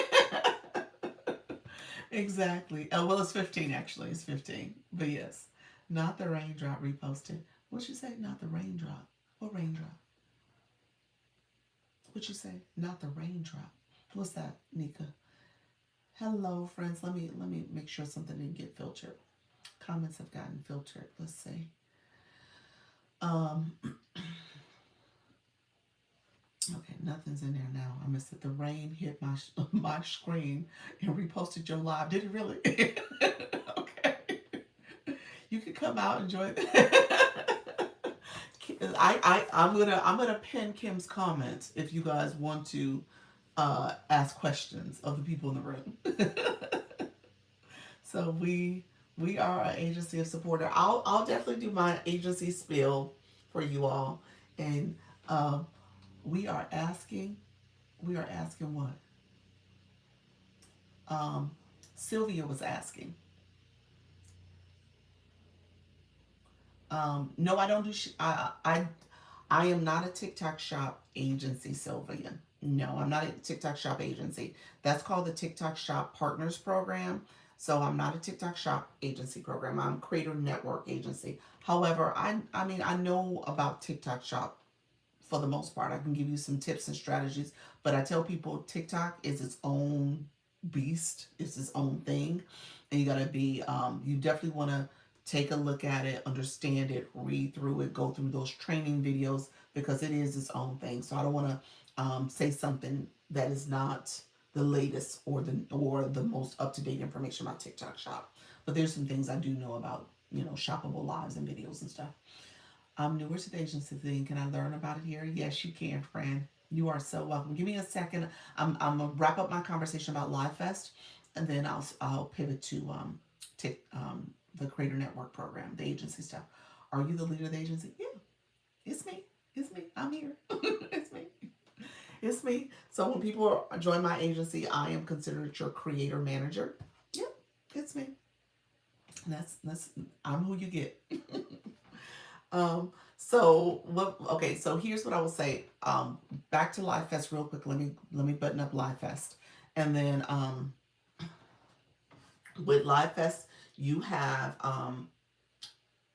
Exactly. Well, it's 15 actually. It's 15. But yes, not the raindrop reposted. What'd you say? Not the raindrop. What raindrop? What'd you say? Not the raindrop. What's that, Nika? Hello, friends. Let me make sure something didn't get filtered. Comments have gotten filtered. Let's see. Um. Okay, nothing's in there now. I missed it. The rain hit my my screen and reposted your live. Did it really? Okay. You can come out and join. I'm gonna pin Kim's comments if you guys want to ask questions of the people in the room. So we are an agency of supporter. I'll definitely do my agency spiel for you all, and um, we are asking what um, Sylvia was asking. No, I don't do. I am not a TikTok Shop agency, Sylvia. No, I'm not a TikTok Shop agency. That's called the TikTok Shop Partners Program. So I'm not a TikTok Shop agency program. I'm Creator Network agency. However, I mean I know about TikTok Shop for the most part. I can give you some tips and strategies, but I tell people TikTok is its own beast. It's its own thing, and you gotta be. You definitely want to take a look at it, understand it, read through it, go through those training videos because it is its own thing. So I don't want to say something that is not the latest or the most up to date information about TikTok Shop. But there's some things I do know about, shoppable lives and videos and stuff. I'm newer to the agency thing. Can I learn about it here? Yes, you can, Fran. You are so welcome. Give me a second. I'm gonna wrap up my conversation about Live Fest, and then I'll pivot to the Creator Network program, the agency stuff. Are you the leader of the agency? Yeah, it's me. It's me. I'm here. It's me. It's me. So when people join my agency, I am considered your creator manager. Yep, it's me. That's I'm who you get. So what? Okay, so here's what I will say. Back to Live Fest real quick. Let me button up Live Fest, and then with Live Fest, you have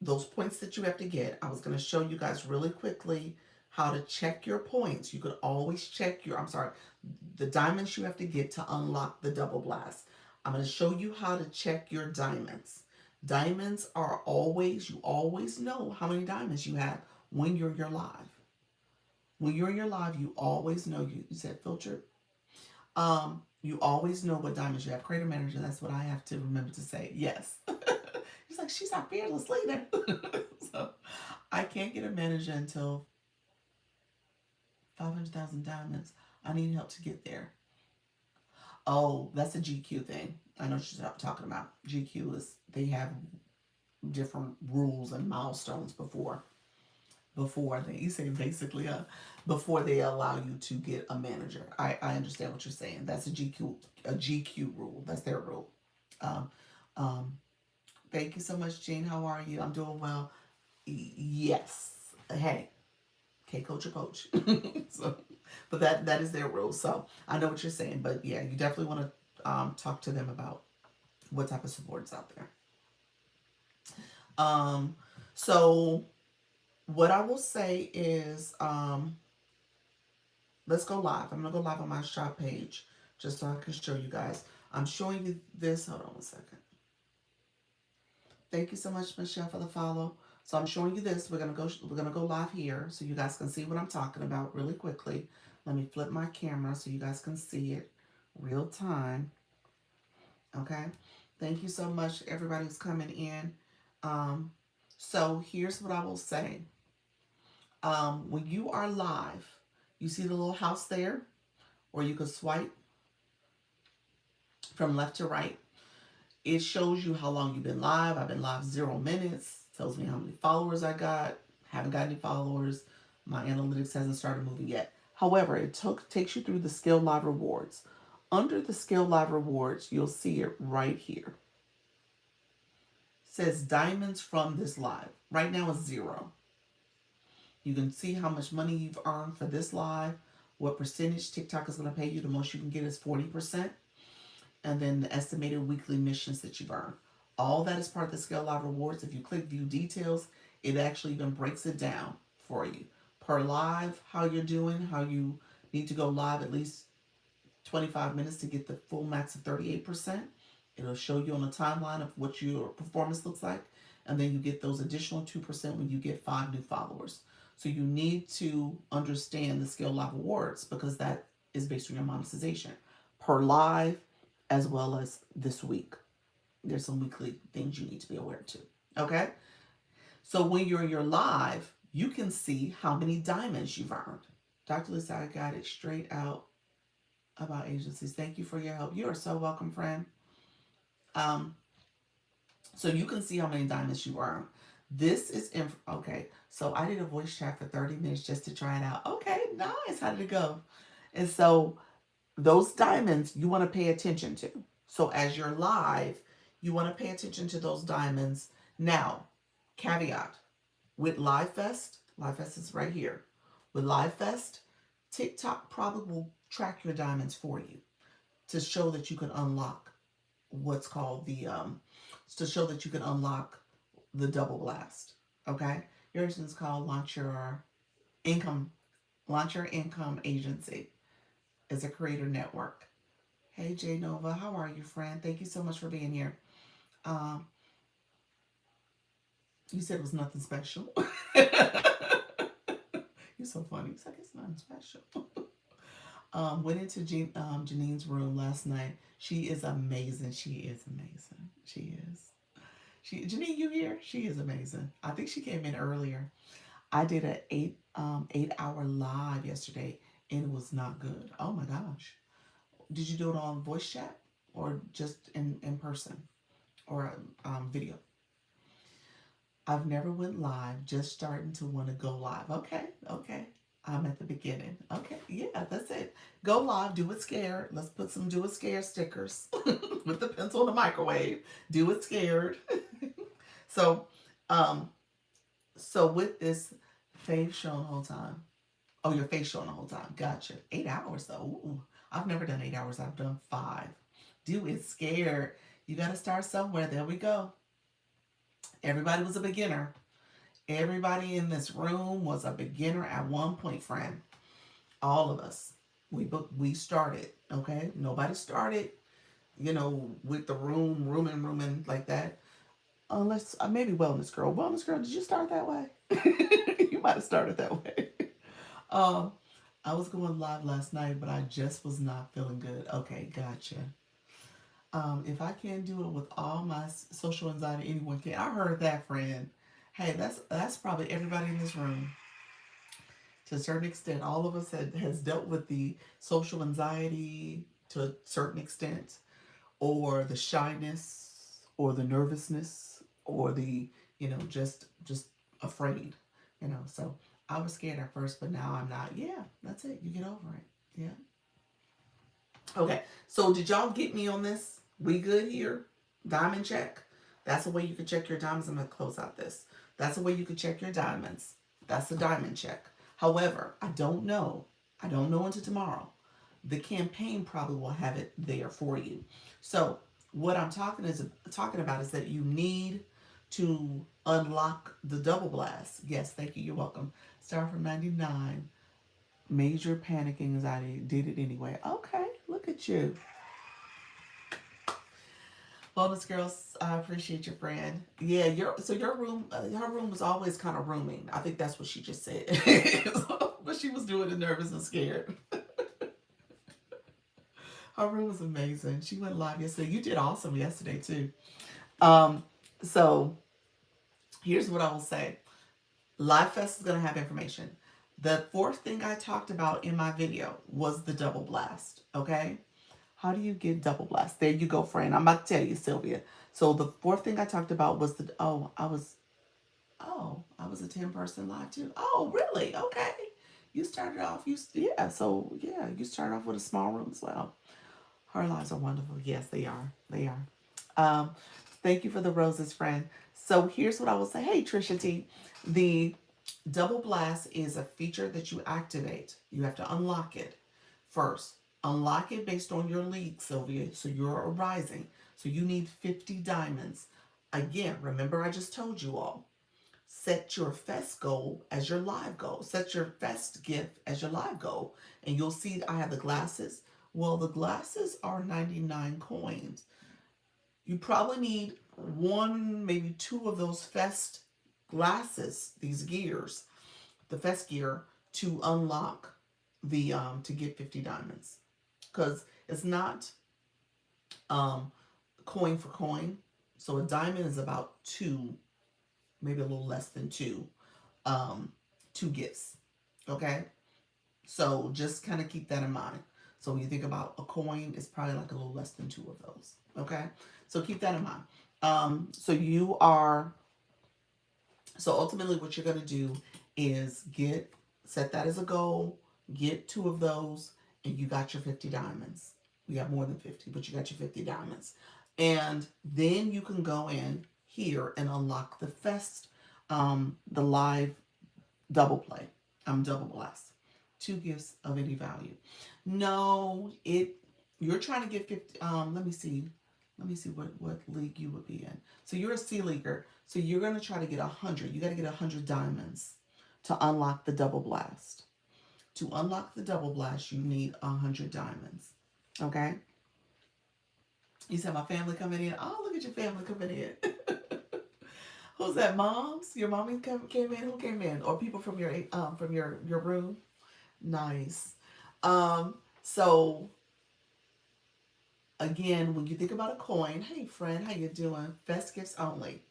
those points that you have to get. I was going to show you guys really quickly how to check your points. You could always check your. I'm sorry, the diamonds you have to get to unlock the double blast. I'm going to show you how to check your diamonds. Diamonds are always, you always know how many diamonds you have when you're in your live. When you're in your live, you always know, you said filter. You always know what diamonds you have. Creator manager, that's what I have to remember to say. Yes. He's like, she's our fearless leader. So I can't get a manager until 500,000 diamonds. I need help to get there. Oh, that's a GQ thing. I know what you're talking about. GQ is, they have different rules and milestones before they, you say basically, before they allow you to get a manager. I understand what you're saying. That's a GQ rule. That's their rule. Um, um, Thank you so much, Jean. How are you? I'm doing well. Yes. Hey, K coach or coach. So, but that is their rule. So I know what you're saying. But yeah, you definitely want to talk to them about what type of support is out there. Um, so what I will say is, let's go live. I'm gonna go live on my shop page just so I can show you guys. I'm showing you this. Hold on one second. Thank you so much, Michelle, for the follow. So I'm showing you this. We're gonna go live here so you guys can see what I'm talking about really quickly. Let me flip my camera so you guys can see it real time. Okay. Thank you so much, everybody who's coming in. Um, so here's what I will say. When you are live, you see the little house there, or you can swipe from left to right. It shows you how long you've been live. I've been live 0 minutes. Tells me how many followers I got. Haven't got any followers. My analytics hasn't started moving yet. However, takes you through the Scale Live rewards. Under the Scale Live rewards, you'll see it right here. It says diamonds from this live. Right now it's 0. You can see how much money you've earned for this live, what percentage TikTok is going to pay you. The most you can get is 40%. And then the estimated weekly missions that you've earned. All that is part of the Scale Live Rewards. If you click View Details, it actually even breaks it down for you. Per live, how you're doing, how you need to go live at least 25 minutes to get the full max of 38%. It'll show you on a timeline of what your performance looks like. And then you get those additional 2% when you get 5 new followers. So you need to understand the Scale Live Rewards because that is based on your monetization. Per live, as well as this week. There's some weekly things you need to be aware of too. Okay? So when you're in your live, you can see how many diamonds you've earned. Dr. Lisa, I got it straight out about agencies. Thank you for your help. You are so welcome, friend. Um, so you can see how many diamonds you earn. This is okay. So I did a voice chat for 30 minutes just to try it out. Okay, nice. How did it go? And so those diamonds you want to pay attention to. So as you're live, you want to pay attention to those diamonds. Now, caveat with LiveFest is right here. With LiveFest, TikTok probably will track your diamonds for you to show that you can unlock what's called to show that you can unlock the double blast. Okay, yours is called income, launch your income agency. Is a creator network. Hey, J Nova, how are you, friend? Thank you so much for being here. Um, you said it was nothing special. You're so funny. It's like it's nothing special. Went into Janine's room last night. She is amazing. She is amazing. She is. Janine, you here? She is amazing. I think she came in earlier. I did an 8 hour live yesterday, and it was not good. Oh my gosh. Did you do it on voice chat or just in person or video? I've never went live, just starting to want to go live. Okay, okay. I'm at the beginning. Okay, yeah, that's it. Go live, do it scared. Let's put some do it scared stickers with the pencil in the microwave. Do it scared. So, um, so with this face showing the whole time. Oh, your face showing the whole time. Gotcha. 8 hours though. Ooh, I've never done 8 hours. I've done 5. Do it scared. You got to start somewhere. There we go. Everybody was a beginner. Everybody in this room was a beginner at one point, friend. All of us. We started. Okay. Nobody started, with the rooming like that. Unless maybe Wellness Girl. Wellness Girl, did you start that way? You might have started that way. Um, I was going live last night, but I just was not feeling good. Okay, gotcha. If I can't do it with all my social anxiety, anyone can. I heard that, friend. Hey, that's probably everybody in this room. To a certain extent, all of us has dealt with the social anxiety to a certain extent, or the shyness, or the nervousness, or just afraid, So I was scared at first, but now I'm not. Yeah, that's it. You get over it. Yeah. Okay. So did y'all get me on this? We good here? Diamond check. That's a way you can check your diamonds. I'm gonna close out this. That's a way you can check your diamonds. That's a diamond check. However, I don't know. I don't know until tomorrow. The campaign probably will have it there for you. So what I'm talking about is that you need to unlock the double blast. Yes, thank you. You're welcome. Start from 99. Major panic anxiety. Did it anyway. Okay, look at you. Bonus girls, I appreciate your friend. Yeah, your room, her room was always kind of rooming. I think that's what she just said, but she was doing it nervous and scared. Her room was amazing. She went live yesterday. You did awesome yesterday too. Um, so here's what I will say. Live Fest is going to have information. The fourth thing I talked about in my video was the double blast. Okay. How do you get double blast? There you go, friend. I'm about to tell you, Sylvia. So the fourth thing I talked about was I was a 10-person live too. Oh, really? Okay. You started off, you started off with a small room as well. Her lives are wonderful. Yes, they are. They are. Um, Thank you for the roses, friend. So here's what I will say. Hey, Trisha T. The double blast is a feature that you activate. You have to unlock it first. Unlock it based on your league, Sylvia. So you're a rising. So you need 50 diamonds. Again, remember I just told you all. Set your fest goal as your live goal. Set your fest gift as your live goal. And you'll see I have the glasses. Well, the glasses are 99 coins. You probably need one, maybe two of those fest glasses, these gears, the fest gear, to unlock the to get 50 diamonds. Because it's not um coin for coin. So a diamond is about two, maybe a little less than um two gifts. Okay? So just kind of keep that in mind. So when you think about a coin, it's probably like a little less than two of those. Okay? So keep that in mind. So you are So ultimately, what you're going to do is set that as a goal, get two of those, and you got your 50 diamonds. You got more than 50, but you got your 50 diamonds. And then you can go in here and unlock the live double play. Double blast. Two gifts of any value. No, you're trying to get 50. Let me see. Let me see what league you would be in. So you're a C leaguer. So you're going to try to get 100. You got to get 100 diamonds to unlock the double blast. To unlock the double blast, you need 100 diamonds. Okay? You said my family coming in. Oh, look at your family coming in. Who's that? Moms? Your mommy came in? Who came in? Or people from your room? Nice. So again, when you think about a coin, hey friend, how you doing? Best gifts only.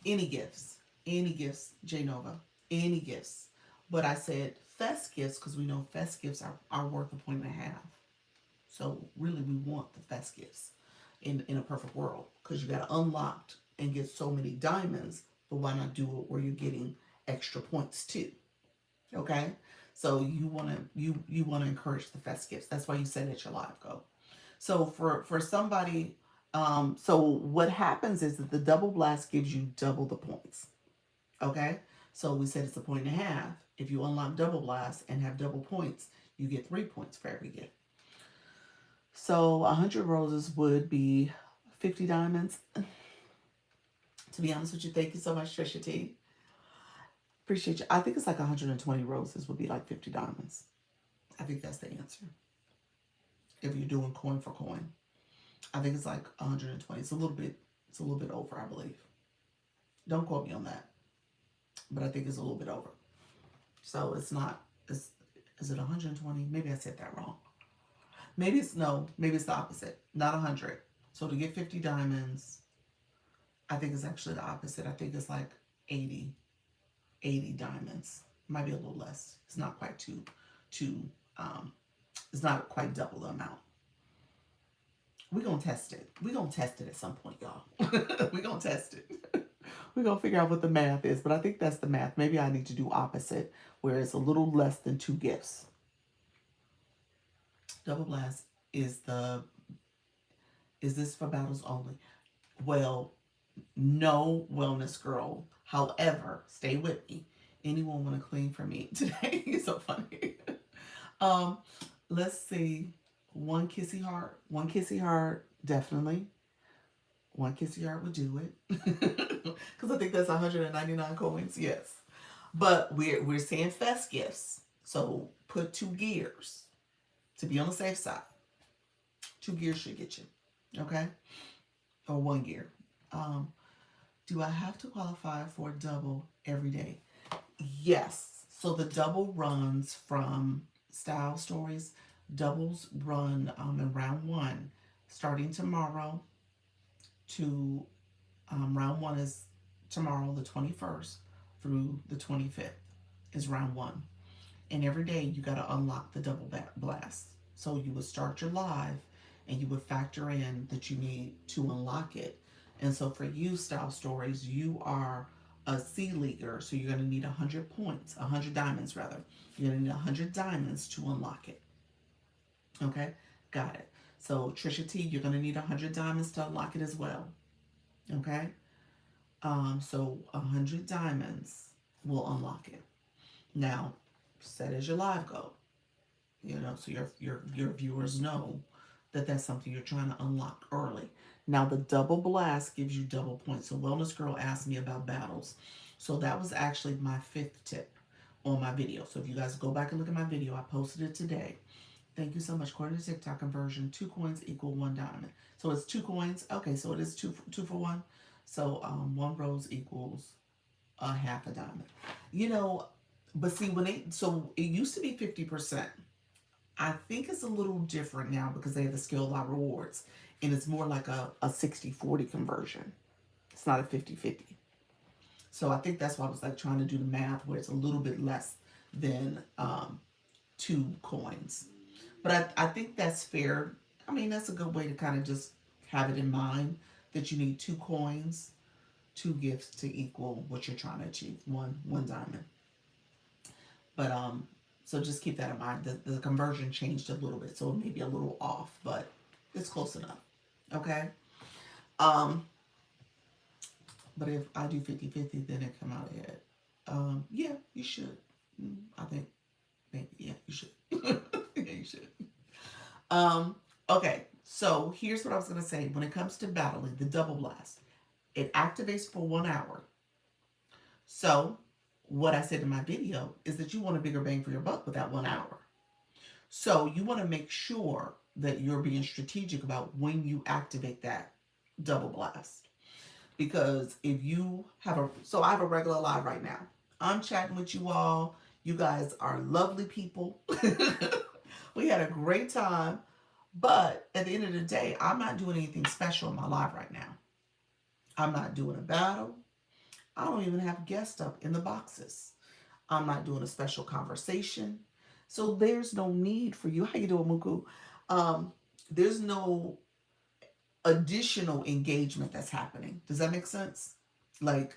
Any gifts. Any gifts, J Nova. Any gifts. But I said fest gifts because we know fest gifts are worth a point and a half. So really we want the fest gifts in a perfect world. Because you got unlocked and get so many diamonds, but why not do it where you're getting extra points too? Okay? So you want to encourage the fest gifts. That's why you said it's your live goal. So for somebody, so what happens is that the double blast gives you double the points. Okay, so we said it's a point and a half. If you unlock double blast and have double points, you get 3 points for every gift. So 100 roses would be 50 diamonds. To be honest with you, thank you so much, Trisha T. Appreciate you. I think it's like 120 roses would be like 50 diamonds. I think that's the answer. If you're doing coin for coin, I think it's like 120. It's a little bit over, I believe. Don't quote me on that, but I think it's a little bit over. So it's not. Is it 120? Maybe I said that wrong. Maybe it's the opposite. Not 100. So to get 50 diamonds, I think it's actually the opposite. I think it's like 80 diamonds. Might be a little less. It's not quite it's not quite double the amount. We're gonna test it. We're gonna test it at some point, y'all. We're gonna test it. We're going to figure out what the math is, but I think that's the math. Maybe I need to do opposite, where it's a little less than 2 gifts. Double blast is is this for battles only? Well, no, wellness girl. However, stay with me. Anyone want to clean for me today? It's so funny. um, let's see. One kissy heart. One kissy heart, definitely. One kissy heart would do it. Because I think that's 199 coins. Yes. But we're saying fest gifts. So put 2 gears to be on the safe side. 2 gears should get you. Okay? Or 1 gear. Um, do I have to qualify for a double every day? Yes. So the double runs from Style Stories. Doubles run in round 1, starting tomorrow to round 1 is tomorrow, the 21st, through the 25th is round 1. And every day you got to unlock the double blast. So you would start your live and you would factor in that you need to unlock it. And so for you, Style Stories, you are a C leaguer, so you're going to need 100 points, 100 diamonds rather. You're going to need 100 diamonds to unlock it. Okay, got it. So Trisha T, you're going to need 100 diamonds to unlock it as well. Okay, so 100 diamonds will unlock it. Now, set as your live goal. So your viewers know that that's something you're trying to unlock early. Now the double blast gives you double points. So Wellness Girl asked me about battles. So that was actually my 5th tip on my video. So if you guys go back and look at my video, I posted it today. Thank you so much. According to TikTok conversion, 2 coins equal 1 diamond. So it's 2 coins. Okay, so it is two for 1. So 1 rose equals a half a diamond. But see, so it used to be 50%. I think it's a little different now because they have the skill lot rewards. And it's more like a 60-40 conversion. It's not a 50-50. So I think that's why I was like trying to do the math where it's a little bit less than 2 coins. But I think that's fair. I mean, that's a good way to kind of just have it in mind that you need 2 coins, 2 gifts to equal what you're trying to achieve, one diamond. But so just keep that in mind. The conversion changed a little bit, so it may be a little off, but it's close enough. Okay. But if I do 50-50, then it come out ahead. Yeah, you should. I think maybe yeah, you should. Yeah, you should. Okay, so here's what I was gonna say. When it comes to battling, the double blast, it activates for 1 hour. So what I said in my video is that you want a bigger bang for your buck with that 1 hour. So you want to make sure that you're being strategic about when you activate that double blast. Because if you have so I have a regular live right now. I'm chatting with you all. You guys are lovely people. We had a great time. But at the end of the day, I'm not doing anything special in my live right now. I'm not doing a battle. I don't even have guests up in the boxes. I'm not doing a special conversation. So there's no need for you. How you doing, Muku? There's no additional engagement that's happening. Does that make sense? Like,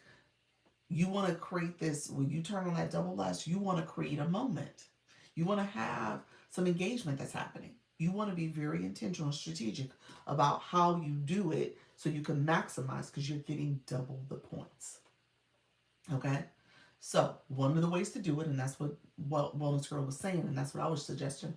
you want to create this, when you turn on that double blast, you want to create a moment. You want to have some engagement that's happening. You want to be very intentional and strategic about how you do it so you can maximize because you're getting double the points. Okay? So, one of the ways to do it, and that's what Wellness Girl was saying, and that's what I was suggesting,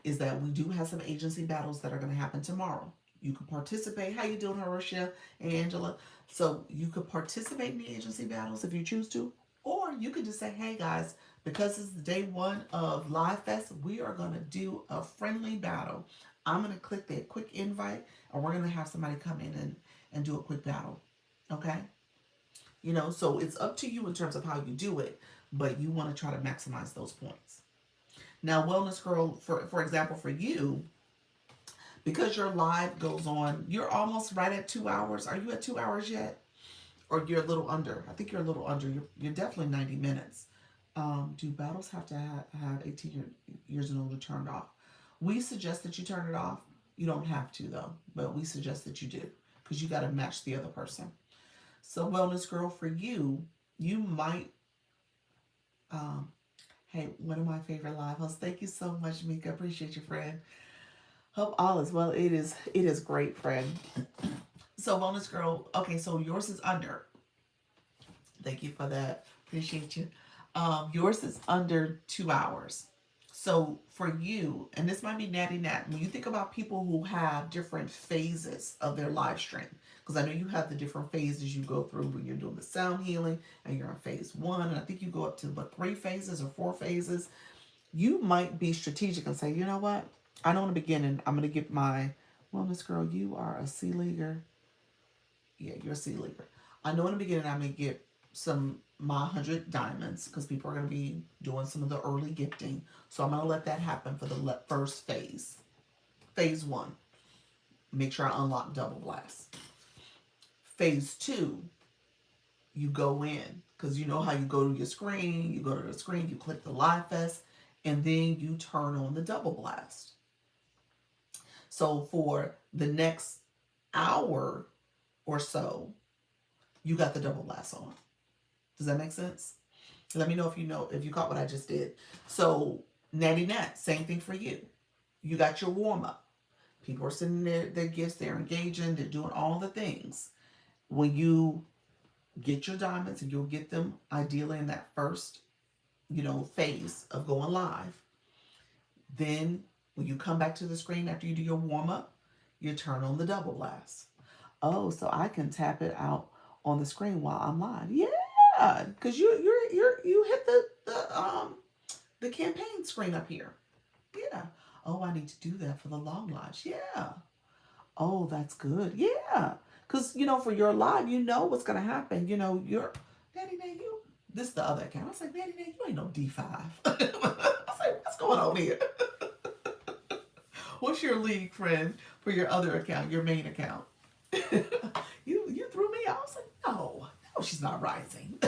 is that we do have some agency battles that are going to happen tomorrow. You can participate. How you doing, Harushia and Angela? So you could participate in the agency battles if you choose to, or you could just say, hey guys, because it's day 1 of Live Fest, we are going to do a friendly battle. I'm going to click that quick invite, and we're going to have somebody come in and do a quick battle. Okay? So it's up to you in terms of how you do it, but you want to try to maximize those points. Now, Wellness Girl, for example, for you, because your live goes on, you're almost right at 2 hours. Are you at 2 hours yet? Or you're a little under? I think you're a little under. You're definitely 90 minutes. Do battles have to have 18 years and older turned off? We suggest that you turn it off. You don't have to, though, but we suggest that you do because you got to match the other person. So wellness girl, for you, you might um hey, one of my favorite live hosts. Thank you so much, Mika. Appreciate you, friend. Hope all is well. It is great, friend. So wellness girl, okay, so yours is under. Thank you for that. Appreciate you. Yours is under 2 hours. So for you, and this might be natty nat, when you think about people who have different phases of their live stream, because I know you have the different phases you go through when you're doing the sound healing, and you're on phase one, and I think you go up to about 3 phases or 4 phases. You might be strategic and say, you know what? I know in the beginning, I'm going to get my wellness girl. You are a C leaguer. Yeah, you're a C leaguer. I know in the beginning, I'm going to get some my 100 diamonds because people are going to be doing some of the early gifting. So I'm going to let that happen for the first phase. Phase one, make sure I unlock double blast. Phase two, you go in because you know how you go to your screen, you go to the screen, you click the live fest, and then you turn on the double blast. So for the next hour or so, you got the double blast on. Does that make sense? Let me know if you caught what I just did. So natty nat, same thing for you. You got your warm up. People are sending their gifts, they're engaging, they're doing all the things. When you get your diamonds, and you'll get them ideally in that first, phase of going live. Then when you come back to the screen after you do your warm up, you turn on the double blast. Oh, so I can tap it out on the screen while I'm live. Yeah, because you hit the campaign screen up here. Yeah. Oh, I need to do that for the long lives. Yeah. Oh, that's good. Yeah. Because, for your live, you know what's going to happen. You're, Daddy, Daddy, you, this is the other account. I was like, Daddy, Daddy, you ain't no D5. I was like, what's going on here? What's your league, friend, for your other account, your main account? You threw me out. I was like, no, she's not rising.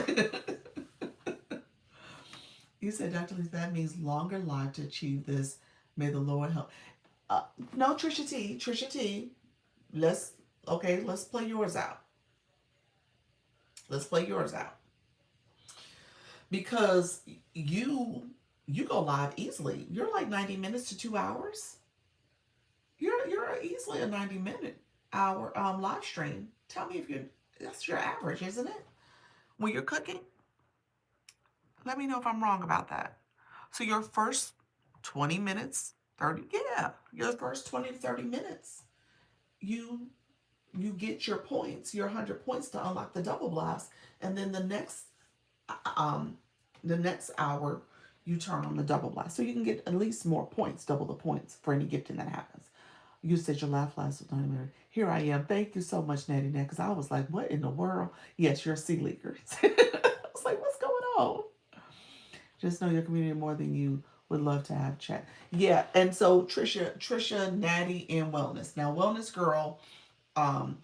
You said, Dr. Lisa, that means longer life to achieve this. May the Lord help. Uh, no, Trisha T. Let's let's play yours out. Let's play yours out because you go live easily. You're like 90 minutes to 2 hours. You're easily a 90-minute hour live stream. Tell me if that's your average, isn't it? When you're cooking, let me know if I'm wrong about that. So your first 20 minutes, 30, yeah, your first 20 to 30 minutes, you you get your points, your 100 points to unlock the double blast, and then um the next hour you turn on the double blast. So you can get at least more points, double the points for any gifting that happens. You said your laugh last was 90 minutes. Here I am. Thank you so much, Natty Nat, because I was like, what in the world? Yes, you're a sea leaker. I was like, what's going on? Just know your community more than you would love to have chat. Yeah, and so Trisha, Natty, and Wellness. Now, Wellness Girl, um,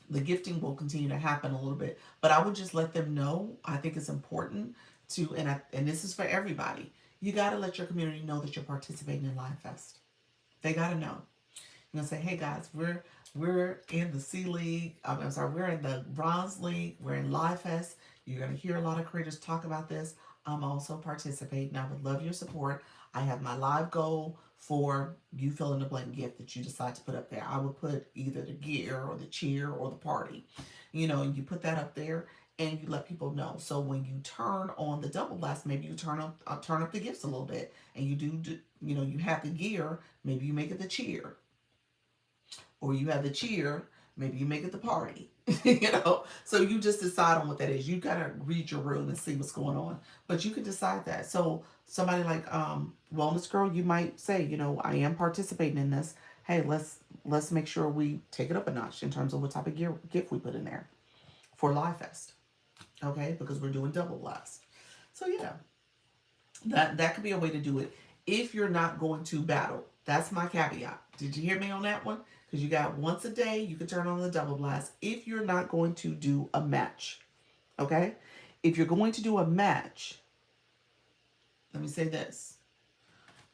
the gifting will continue to happen a little bit, but I would just let them know. I think it's important to, and this is for everybody. You got to let your community know that you're participating in Live Fest. They got to know. You're gonna say, hey guys, we're in the C League. I'm sorry, we're in the Bronze League. We're in Live Fest. You're gonna hear a lot of creators talk about this. I'm also participating. I would love your support. I have my live goal for you fill in the blank gift that you decide to put up there. I would put either the gear or the cheer or the party. And you put that up there and you let people know. So when you turn on the double blast, maybe you turn up the gifts a little bit, and you do you have the gear. Maybe you make it the cheer, or you have the cheer, maybe you make it the party. So you just decide on what that is. You gotta read your room and see what's going on, but you can decide that. So somebody like Wellness Girl, you might say, I am participating in this. Hey, let's make sure we take it up a notch in terms of what type of gift we put in there for Live Fest. Okay, because we're doing double blast. So yeah, that could be a way to do it if you're not going to battle. That's my caveat. Did you hear me on that one? Because you got once a day, you can turn on the double blast if you're not going to do a match. Okay? If you're going to do a match, let me say this.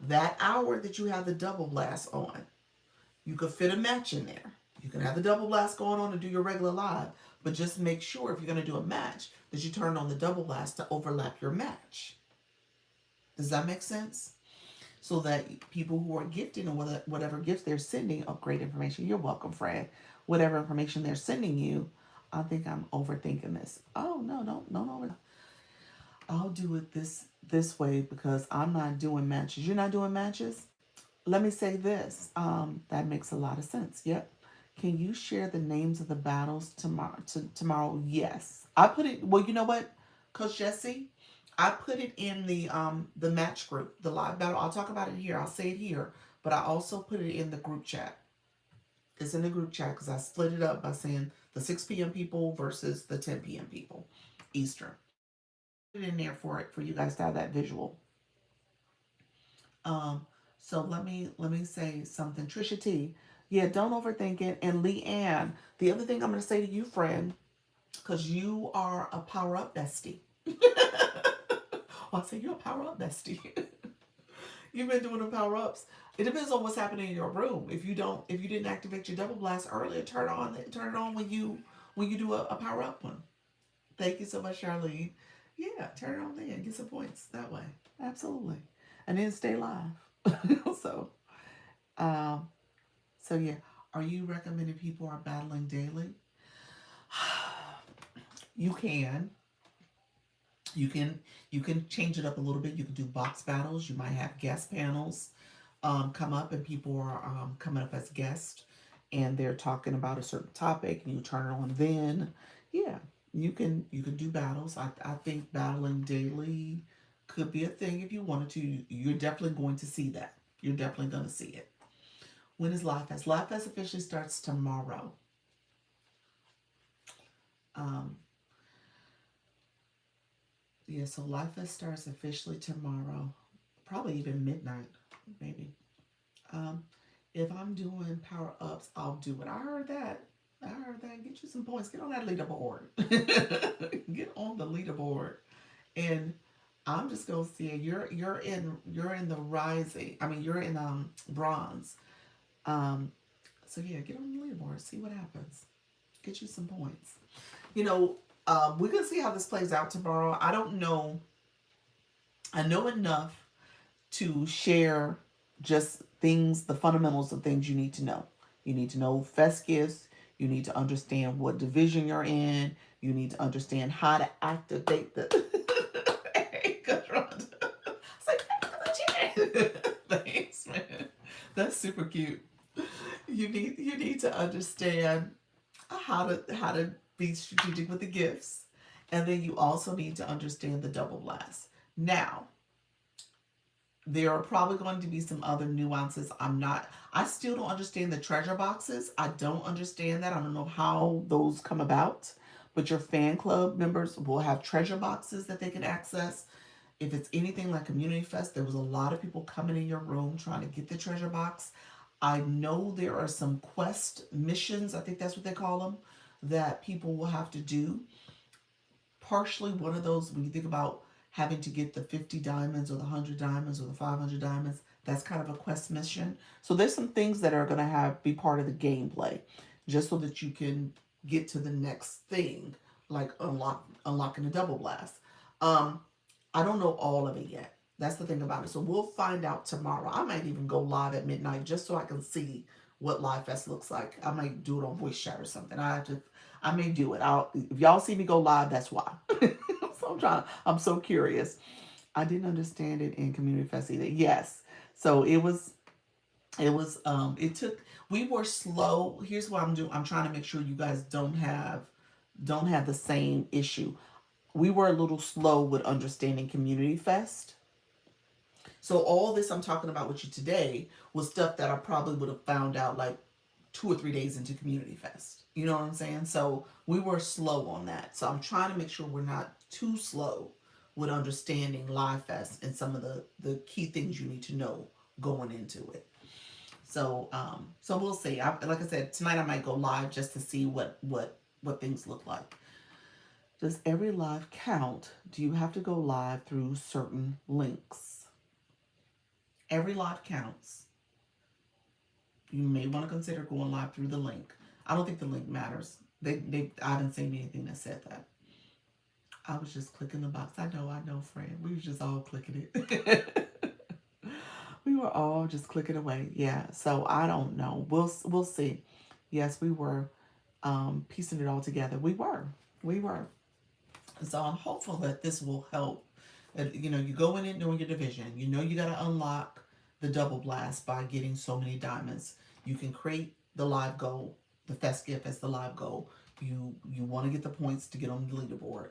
That hour that you have the double blast on, you could fit a match in there. You can have the double blast going on and do your regular live, But just make sure if you're going to do a match that you turn on the double blast to overlap your match. Does that make sense? So that people who are gifting or whatever gifts they're sending, oh, great information. You're welcome, Fred. Whatever information they're sending you, I think I'm overthinking this. Oh no, don't over. I'll do it this way because I'm not doing matches. You're not doing matches. Let me say this. That makes a lot of sense. Yep. Can you share the names of the battles tomorrow? Tomorrow, yes. I put it. Well, you know what, Coach Jesse, I put it in the match group, the live battle. I'll talk about it here. I'll say it here, but I also put it in the group chat. It's in the group chat because I split it up by saying the 6 p.m. people versus the 10 p.m. people, Eastern. Put it in there for it for you guys to have that visual. Um, so let me say something. Trisha T. Yeah, don't overthink it. And Leanne, the other thing I'm gonna say to you, friend, because you are a power up bestie. Well, I say you're a power up bestie. You've been doing the power ups. It depends on what's happening in your room. If you didn't activate your double blast earlier, turn it on when you do a power up one. Thank you so much, Charlene. Yeah, turn it on there and get some points that way. Absolutely. And then stay live. so, um, so yeah. Are you recommending people are battling daily? You can. You can you can change it up a little bit. You can do box battles. You might have guest panels come up, and people are coming up as guests, and they're talking about a certain topic, and you turn it on. Then, yeah, you can do battles. I think battling daily could be a thing if you wanted to. You're definitely going to see that. You're definitely going to see it. When is Live Fest? Live Fest officially starts tomorrow. Um, yeah, so Live Fest starts officially tomorrow, probably even midnight, maybe. Um, if I'm doing power ups, I'll do it. I heard that. I heard that. Get you some points. Get on that leaderboard. Get on the leaderboard. And I'm just gonna say you're in the rising. I mean you're in bronze. Um, so yeah, get on the leaderboard. See what happens. Get you some points. You know, we're gonna see how this plays out tomorrow. I don't know. I know enough to share just things, the fundamentals of things you need to know. You need to know fest gifts. You need to understand what division you're in. You need to understand how to activate the. Hey, Coach Rhonda. It's like, thanks, man. That's super cute. You need to understand how to be strategic with the gifts, and then you also need to understand the double blast. Now, there are probably going to be some other nuances. I still don't understand the treasure boxes. I don't understand that. I don't know how those come about. But your fan club members will have treasure boxes that they can access. If it's anything like Community Fest, there was a lot of people coming in your room trying to get the treasure box. I know there are some quest missions, I think that's what they call them, that people will have to do. Partially one of those, when you think about having to get the 50 diamonds or the 100 diamonds or the 500 diamonds, that's kind of a quest mission. So there's some things that are going to have be part of the gameplay just so that you can get to the next thing, like unlocking a double blast. um I don't know all of it yet. That's the thing about it. So we'll find out tomorrow. I might even go live at midnight just so I can see what Live Fest looks like. I might do it on voice chat or something. I may do it. If y'all see me go live, that's why. So I'm so curious. I didn't understand it in Community Fest either. Yes. So it took, we were slow. Here's what I'm doing. I'm trying to make sure you guys don't have the same issue. We were a little slow with understanding Community Fest. So all this I'm talking about with you today was stuff that I probably would have found out like 2 or 3 days into Community Fest. You know what I'm saying? So we were slow on that. So I'm trying to make sure we're not too slow with understanding Live Fest and some of the key things you need to know going into it. So we'll see. Like I said, tonight I might go live just to see what things look like. Does every live count? Do you have to go live through certain links? Every live counts. You may want to consider going live through the link. I don't think the link matters. I haven't seen anything that said that. I was just clicking the box. I know, friend. We was just all clicking it. We were all just clicking away. Yeah. So I don't know. We'll see. Yes, we were piecing it all together. We were. So I'm hopeful that this will help. You know, you go in it doing your division. You know, you got to unlock the double blast by getting so many diamonds. You can create the live goal, the fest gift as the live goal. You want to get the points to get on the leaderboard.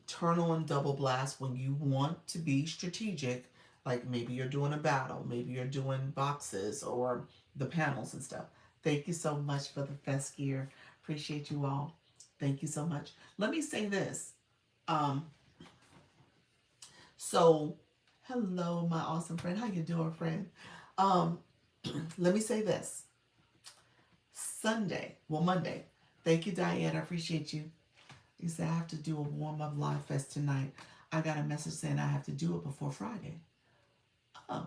Turn on double blast when you want to be strategic. Like maybe you're doing a battle, maybe you're doing boxes or the panels and stuff. Thank you so much for the fest gear. Appreciate you all. Thank you so much. Let me say this. Um, so, hello, my awesome friend. How you doing, friend? Um, let me say this. Monday. Thank you, Diane. I appreciate you. You said I have to do a warm up live fest tonight. I got a message saying I have to do it before Friday. Oh,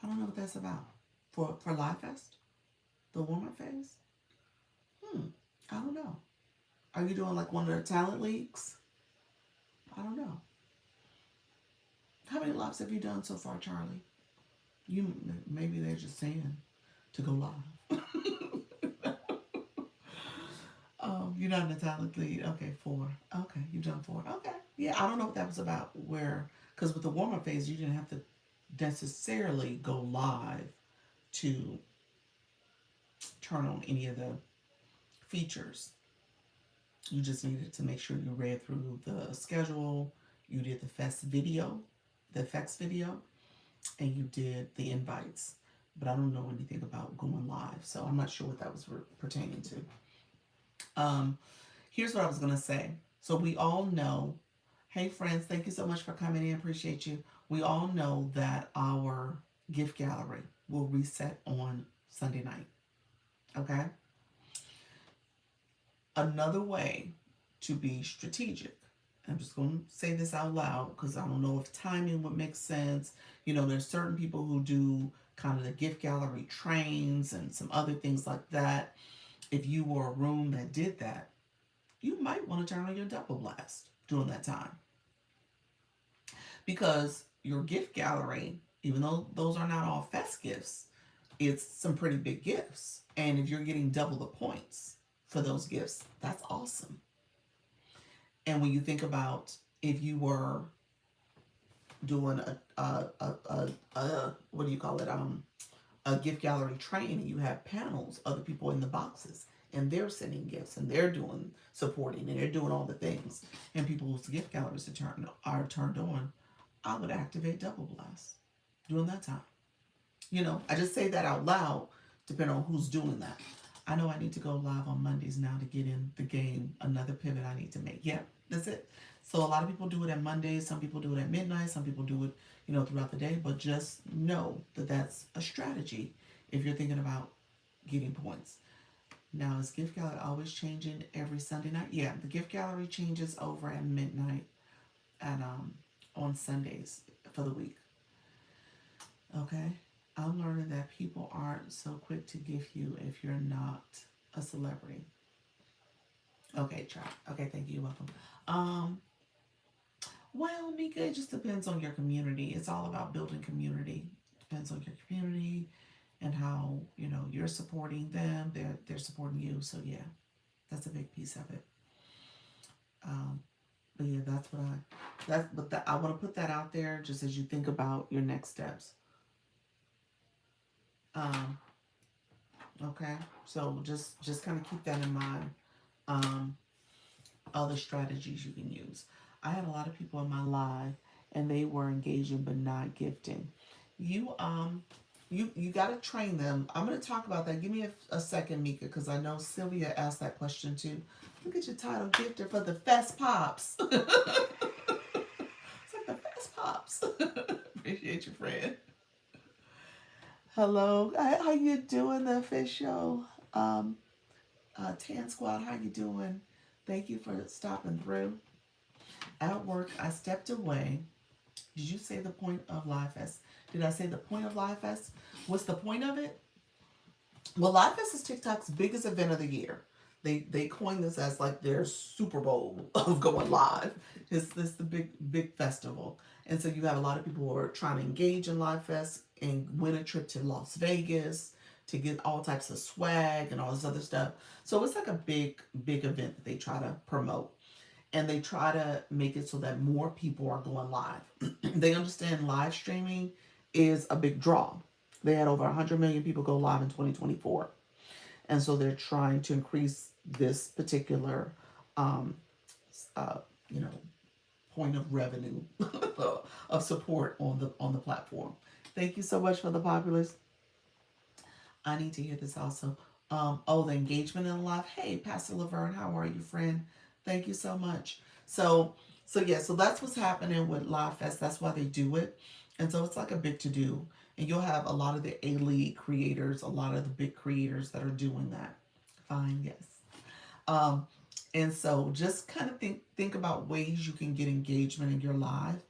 I don't know what that's about. For live fest, the warm up phase. I don't know. Are you doing like one of the talent leagues? I don't know. How many lives have you done so far, Charlie? You maybe they're just saying to go live. You're not in the talent lead. Okay, 4. Okay, you've done 4. Okay, yeah, I don't know what that was about. Where because with the warm up phase, you didn't have to necessarily go live to turn on any of the features. You just needed to make sure you read through the schedule. You did the fest video, the effects video, and you did the invites. But I don't know anything about going live, so I'm not sure what that was pertaining to. Um, Here's what I was gonna say. So we all know, hey friends, thank you so much for coming in. Appreciate you. We all know that our gift gallery will reset on Sunday night. Okay. Another way to be strategic. I'm just going to say this out loud because I don't know if timing would make sense. You know, there's certain people who do kind of the gift gallery trains and some other things like that. If you were a room that did that, you might want to turn on your double blast during that time because your gift gallery, even though those are not all fest gifts, it's some pretty big gifts. And if you're getting double the points for those gifts, that's awesome. And when you think about if you were doing a what do you call it? A gift gallery train and you have panels, other people in the boxes, and they're sending gifts and they're doing supporting and they're doing all the things, and people's gift galleries are turned on, I would activate double blast during that time. You know, I just say that out loud, depending on who's doing that. I know I need to go live on Mondays now to get in the game. Another pivot I need to make. Yeah, that's it. So a lot of people do it at Mondays. Some people do it at midnight. Some people do it, you know, throughout the day. But just know that that's a strategy if you're thinking about getting points. Now, is gift gallery always changing every Sunday night? Yeah, the gift gallery changes over at midnight and on Sundays for the week. Okay. I'm learning that people aren't so quick to gift you if you're not a celebrity. Okay, try. Okay, thank you. You're welcome. Um, well, Mika, it just depends on your community. It's all about building community. Depends on your community and how, you know, you're supporting them. They're supporting you. So yeah, that's a big piece of it. Um, but yeah, I want to put that out there just as you think about your next steps. Um, okay, so just kind of keep that in mind. Um, Other strategies you can use. I had a lot of people in my live, and they were engaging but not gifting. You you got to train them. I'm going to talk about that. Give me a second, Mika, because I know Sylvia asked that question too. Look at your title, gifter for the Fest Pops. It's like the Fest Pops. Appreciate your friend. Hello, how you doing, the official Tan Squad? How you doing? Thank you for stopping through. At work, I stepped away. Did you say the point of Live Fest? Did I say the point of Live Fest? What's the point of it? Well, Live Fest is TikTok's biggest event of the year. They coined this as like their Super Bowl of going live. It's the big festival, and so you have a lot of people who are trying to engage in Live Fest and win a trip to Las Vegas to get all types of swag and all this other stuff. So it's like a big event that they try to promote, and they try to make it so that more people are going live. They understand live streaming is a big draw. They had over 100 million people go live in 2024, and so they're trying to increase this particular um, uh, you know point of revenue of support on the platform. Thank you so much for the populace. I need to hear this also. Oh, the engagement in live. Hey, Pastor Laverne, how are you, friend? Thank you so much. So, yeah, so that's what's happening with Live Fest. That's why they do it, and so it's like a big to do. And you'll have a lot of the elite creators, a lot of the big creators that are doing that. Fine, yes. Um, and so just kind of think about ways you can get engagement in your live.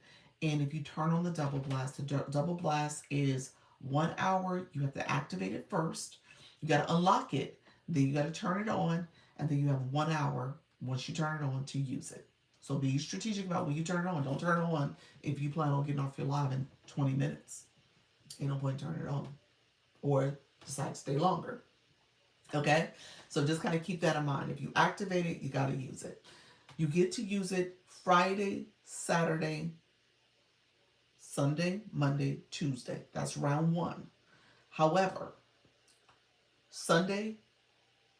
And if you turn on the double blast, the double blast is 1 hour. You have to activate it first. You got to unlock it. Then you got to turn it on, and then you have 1 hour once you turn it on to use it. So be strategic about when you turn it on. Don't turn it on if you plan on getting off your live in 20 minutes. Ain't no point turning it on, or decide to stay longer. Okay? So just kind of keep that in mind. If you activate it, you got to use it. You get to use it Friday, Saturday, Sunday, Monday, Tuesday. That's round one. However, Sunday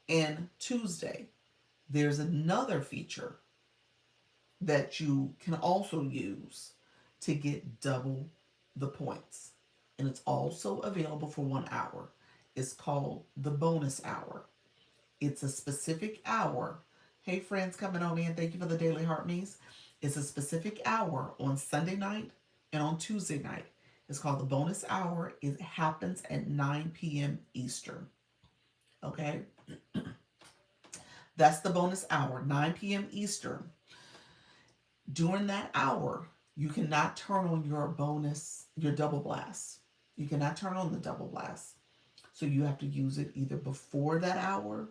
and Tuesday, there's another feature that you can also use to get double the points. And it's also available for 1 hour. It's called the bonus hour. It's a specific hour. Hey, friends coming on in, thank you for the Daily Heart Me's. It's a specific hour on Sunday night and on Tuesday night. It's called the bonus hour. It happens at 9 p.m. Eastern. Okay? That's the bonus hour, 9 p.m. Eastern. During that hour, you cannot turn on your double blast. You cannot turn on the double blast. So you have to use it either before that hour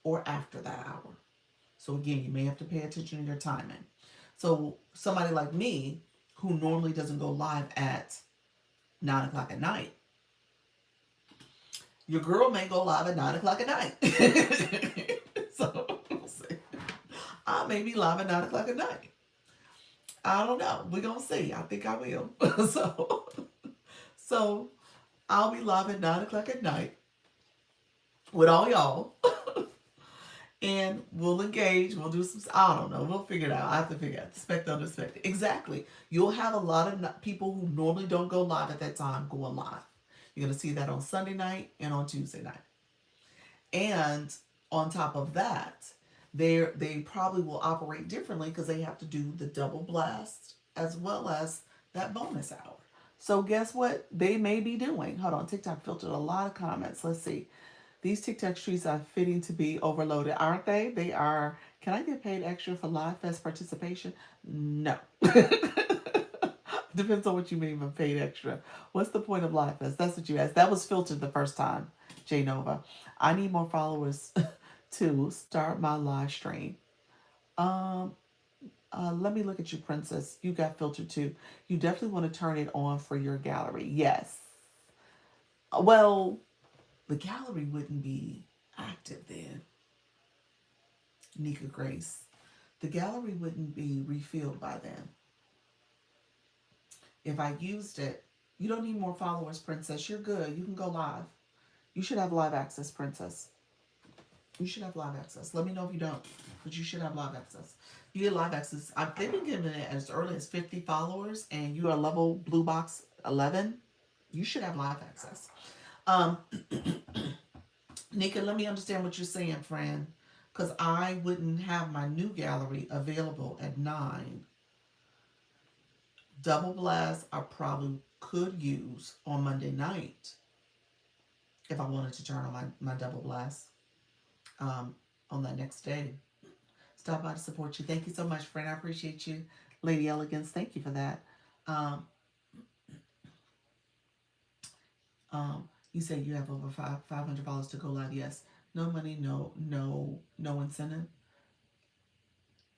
or after that hour. So again, you may have to pay attention to your timing. So somebody like me, who normally doesn't go live at 9 o'clock at night, your girl may go live at 9 o'clock at night. So I may be live at 9 o'clock at night. I don't know. We're gonna see. I think I will. so so I'll be live at 9 o'clock at night with all y'all. And we'll engage. We'll do some. I don't know. We'll figure it out. I have to figure out. Expect unexpected. Exactly. You'll have a lot of people who normally don't go live at that time going live. You're gonna see that on Sunday night and on Tuesday night. And on top of that, they probably will operate differently because they have to do the double blast as well as that bonus hour. So guess what they may be doing? Hold on, TikTok filtered a lot of comments. Let's see. These TikTok streets are fitting to be overloaded, aren't they? They are. Can I get paid extra for Live Fest participation? No. Depends on what you mean by paid extra. What's the point of Live Fest? That's what you asked. That was filtered the first time, J Nova. I need more followers to start my live stream. Um, let me look at you, Princess. You got filtered too. You definitely want to turn it on for your gallery. Yes. Well, the gallery wouldn't be active then, Nika Grace. The gallery wouldn't be refilled by then. If I used it, you don't need more followers, Princess. You're good. You can go live. You should have live access, Princess. You should have live access. Let me know if you don't, but you should have live access. You get live access. They've been giving it as early as 50 followers, and you are level blue box 11. You should have live access. Um, Nika, let me understand what you're saying, friend, because I wouldn't have my new gallery available at 9. Double blast I probably could use on Monday night if I wanted to turn on my double blast on that next day. Stop by to support you. Thank you so much, friend. I appreciate you. Lady Elegance, thank you for that. Um, you say you have over 500 followers to go live. Yes. No money, no incentive.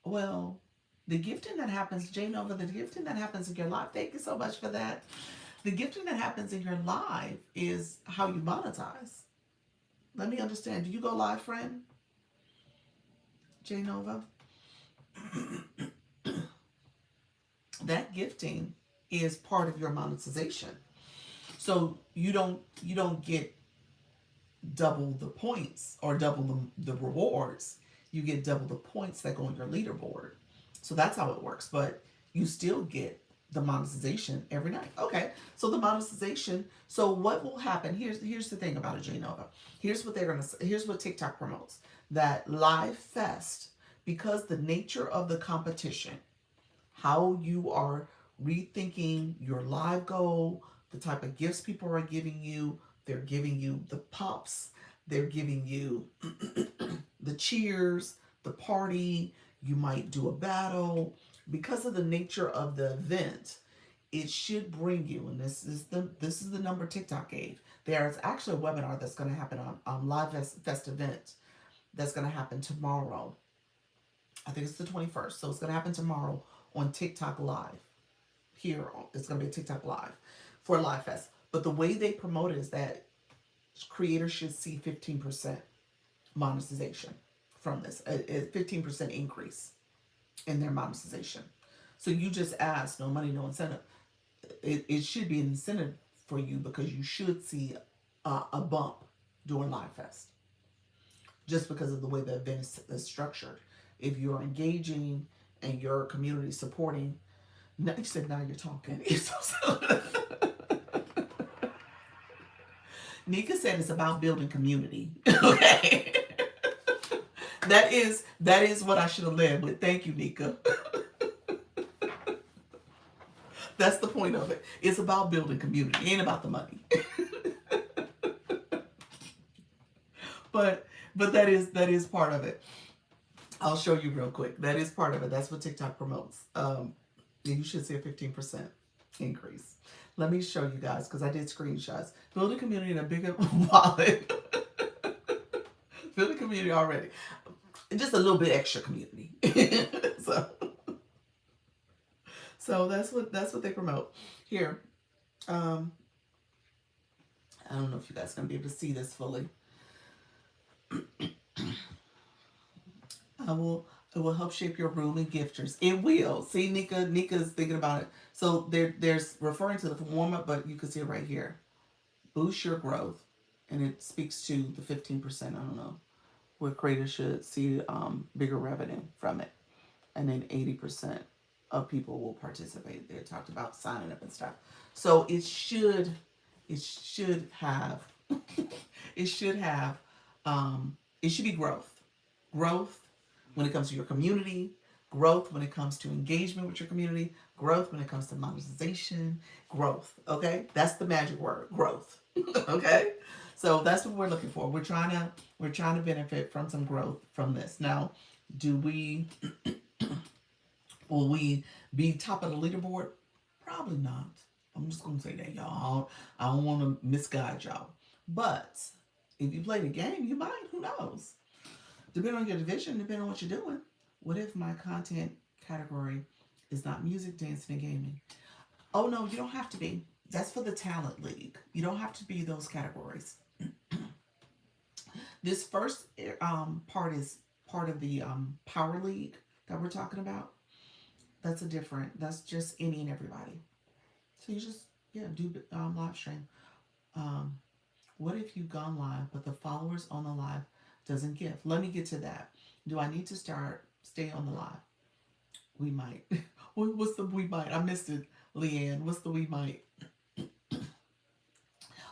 Well, the gifting that happens, Jane Nova, the gifting that happens in your life, thank you so much for that. The gifting that happens in your life is how you monetize. Let me understand. Do you go live, friend? Jane Nova? That gifting is part of your monetization. So you don't get double the points or double the rewards. You get double the points that go on your leaderboard. So that's how it works. But you still get the monetization every night. Okay. So the monetization. So what will happen? Here's the thing about it, J Nova. Here's what TikTok promotes. That live fest, because the nature of the competition, how you are rethinking your live goal, the type of gifts people are giving you. They're giving you the pops, they're giving you the cheers, the party. You might do a battle. Because of the nature of the event, it should bring you, and this is the number TikTok gave. There's actually a webinar that's going to happen on Live Fest event that's going to happen tomorrow. I think it's the 21st. So it's going to happen tomorrow on TikTok Live. Here, it's going to be a TikTok Live for Live Fest. But the way they promote it is that creators should see 15% monetization from this, a 15% increase in their monetization. So you just ask, no money, no incentive. It should be an incentive for you because you should see a bump during Live Fest just because of the way the event is structured. If you're engaging and your community supporting, now, you said now you're talking. Nika said it's about building community. Okay. That is what I should have led with. Thank you, Nika. That's the point of it. It's about building community. It ain't about the money. but that is part of it. I'll show you real quick. That is part of it. That's what TikTok promotes. You should see a 15% increase. Let me show you guys because I did screenshots. Build a community in a bigger wallet. Build a community already. Just a little bit extra community. so so that's what they promote. Here. I don't know if you guys are gonna be able to see this fully. I will It will help shape your room and gifters. It will. See, Nika's thinking about it. So there's referring to the warm up, but you can see it right here. Boost your growth. And it speaks to the 15%, I don't know, where creators should see bigger revenue from it. And then 80% of people will participate. They talked about signing up and stuff. So it should have it should have it should be growth when it comes to your community, growth when it comes to engagement with your community, growth when it comes to monetization, growth. Okay, that's the magic word, growth. Okay, so that's what we're looking for. We're trying to benefit from some growth from this. Now, do we will we be top of the leaderboard? Probably not. I'm just gonna say that, y'all. I don't want to misguide y'all, but if you play the game, you might. Who knows? Depending on your division, depending on what you're doing. What if my content category is not music, dancing, and gaming? Oh no, you don't have to be. That's for the talent league. You don't have to be those categories. This first part is part of the power league that we're talking about. That's just any and everybody. So you just, yeah, do live stream. Um, what if you've gone live, but the followers on the live doesn't give? Let me get to that. Do I need to stay on the live? We might. What's the we might? I missed it, Leanne. What's the we might?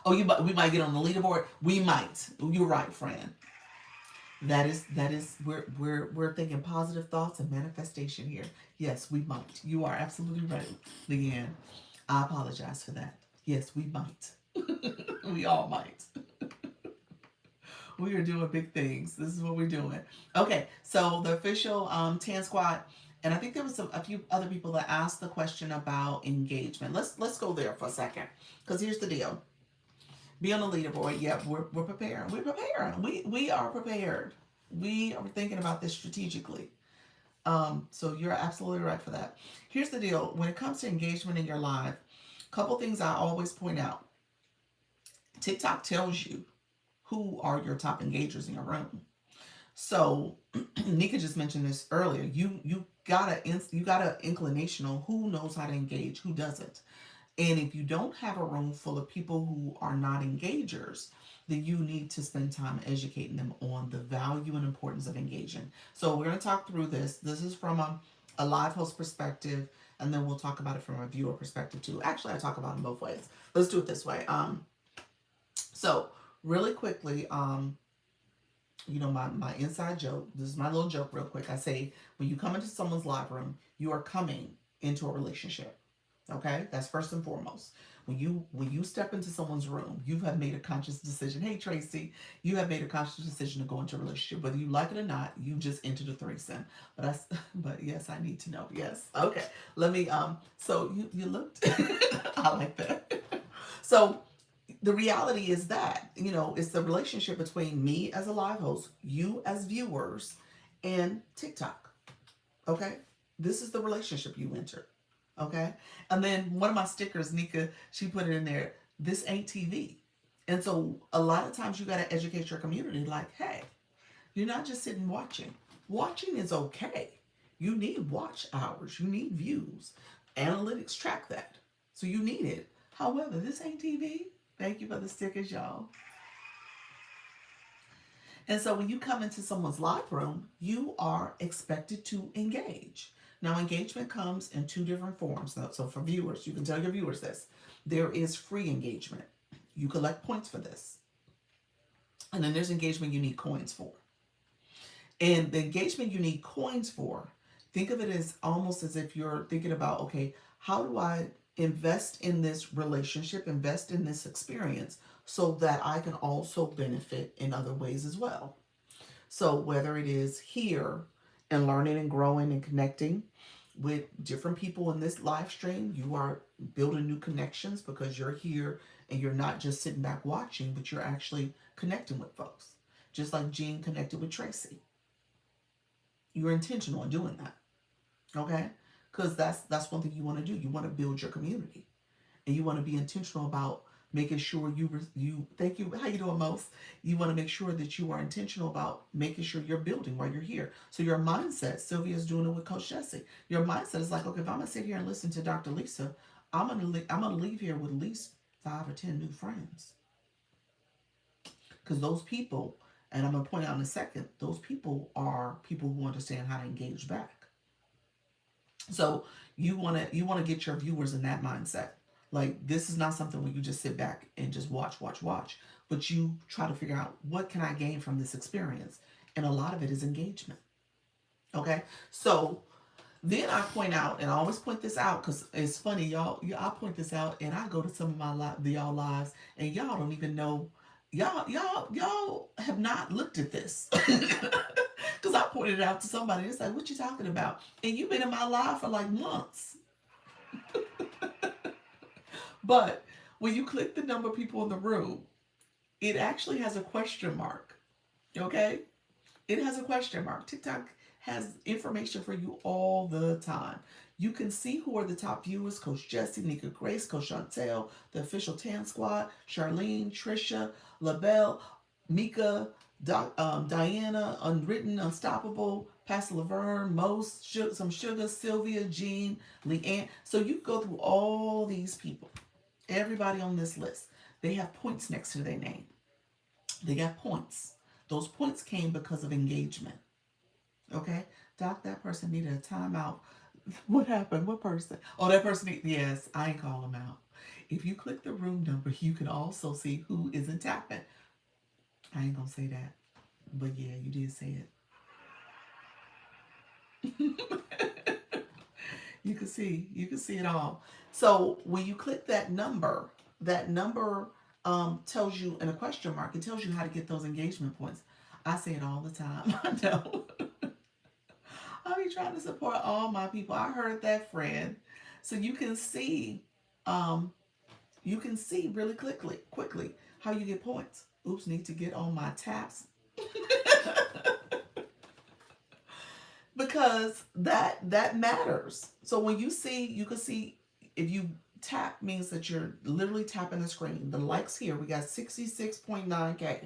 Oh, we might get on the leaderboard. We might. You're right, Fran. That is we're thinking positive thoughts and manifestation here. Yes, we might. You are absolutely right, Leanne. I apologize for that. Yes, we might. We all might. We are doing big things. This is what we're doing. Okay, so the official Tan Squad, and I think there was a few other people that asked the question about engagement. Let's go there for a second, because here's the deal. Be on the leaderboard. Yeah, we're preparing. We're preparing. We are prepared. We are thinking about this strategically. So you're absolutely right for that. Here's the deal. When it comes to engagement in your live, a couple things I always point out. TikTok tells you who are your top engagers in your room. So Nika just mentioned this earlier. You got an inclination on who knows how to engage, who doesn't. And if you don't have a room full of people who are not engagers, then you need to spend time educating them on the value and importance of engaging. So we're going to talk through this. This is from a live host perspective, and then we'll talk about it from a viewer perspective too. Actually, I talk about it both ways. Let's do it this way. So really quickly, my inside joke. This is my little joke, real quick. I say when you come into someone's live room, you are coming into a relationship. Okay, that's first and foremost. When you step into someone's room, you have made a conscious decision. Hey Tracy, you have made a conscious decision to go into a relationship, whether you like it or not. You just entered a threesome. But yes, I need to know. Yes, okay. Let me. So you looked. I like that. So the reality is that it's the relationship between me as a live host, you as viewers, and TikTok. Okay, this is the relationship you enter. Okay, and then one of my stickers, Nika, she put it in there. This ain't TV. And so a lot of times you got to educate your community, like, hey, you're not just sitting watching. Watching is okay. You need watch hours, you need views. Analytics track that, so you need it. However, this ain't TV. Thank you for the stickers, y'all. And so when you come into someone's live room, you are expected to engage. Now, engagement comes in two different forms. So for viewers, you can tell your viewers this. There is free engagement. You collect points for this. And then there's engagement you need coins for. And the engagement you need coins for, think of it as almost as if you're thinking about, okay, how do I invest in this relationship, invest in this experience so that I can also benefit in other ways as well? So whether it is here and learning and growing and connecting with different people in this live stream, you are building new connections because you're here and you're not just sitting back watching, but you're actually connecting with folks. Just like Jean connected with Tracy. You're intentional in doing that. Okay? Because that's one thing you want to do. You want to build your community. And you want to be intentional about making sure you thank you. How you doing, Most? You want to make sure that you are intentional about making sure you're building while you're here. So your mindset, Sylvia's doing it with Coach Jesse. Your mindset is like, okay, if I'm gonna sit here and listen to Dr. Lisa, I'm gonna leave here with at least 5 or 10 new friends. Because those people, and I'm gonna point out in a second, those people are people who understand how to engage back. So you wanna get your viewers in that mindset. Like this is not something where you just sit back and just watch, but you try to figure out what can I gain from this experience, and a lot of it is engagement. Okay, so then I point out, and I always point this out because it's funny, y'all. I point this out, and I go to some of y'all lives, and y'all don't even know. Y'all have not looked at this because I pointed it out to somebody. It's like, what you talking about? And you've been in my life for like months. But when you click the number of people in the room, it actually has a question mark. Okay? It has a question mark. TikTok has information for you all the time. You can see who are the top viewers: Coach Jesse, Nika Grace, Coach Chantel, the official Tan Squad, Charlene, Trisha, LaBelle, Mika, Diana, Unwritten, Unstoppable, Pastor Laverne, Most, some Sugar, Sylvia, Jean, Leanne. So you go through all these people. Everybody on this list, they have points next to their name. They got points. Those points came because of engagement. Okay? Doc, that person needed a timeout. What happened? What person? Oh, that person yes, I ain't call them out. If you click the room number, you can also see who isn't tapping. I ain't gonna say that. But yeah, you did say it. You can see it all. So when you click that number tells you in a question mark, it tells you how to get those engagement points. I say it all the time. I know. I be trying to support all my people. I heard that, friend. So you can see, um, You can see really quickly how you get points. Oops, need to get on my taps because that matters. So when you see, you can see if you tap means that you're literally tapping the screen. The likes here, we got 66.9K,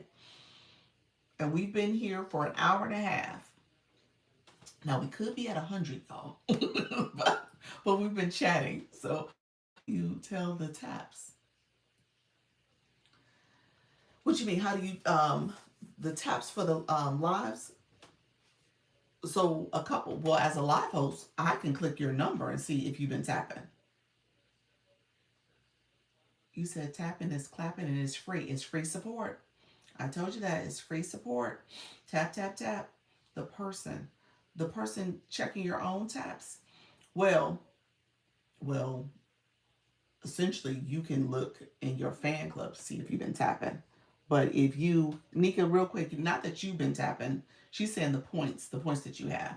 and we've been here for an hour and a half. Now we could be at 100, y'all, but we've been chatting. So how do you tell the taps? What you mean? How do you the taps for the lives? So a couple. Well, as a live host, I can click your number and see if you've been tapping. You said tapping is clapping and it's free. It's free support. I told you that it's free support. Tap tap tap. The person, the person checking your own taps. Well, well, essentially you can look in your fan club to see if you've been tapping. But if you, Nika, real quick, not that you've been tapping, she's saying the points that you have.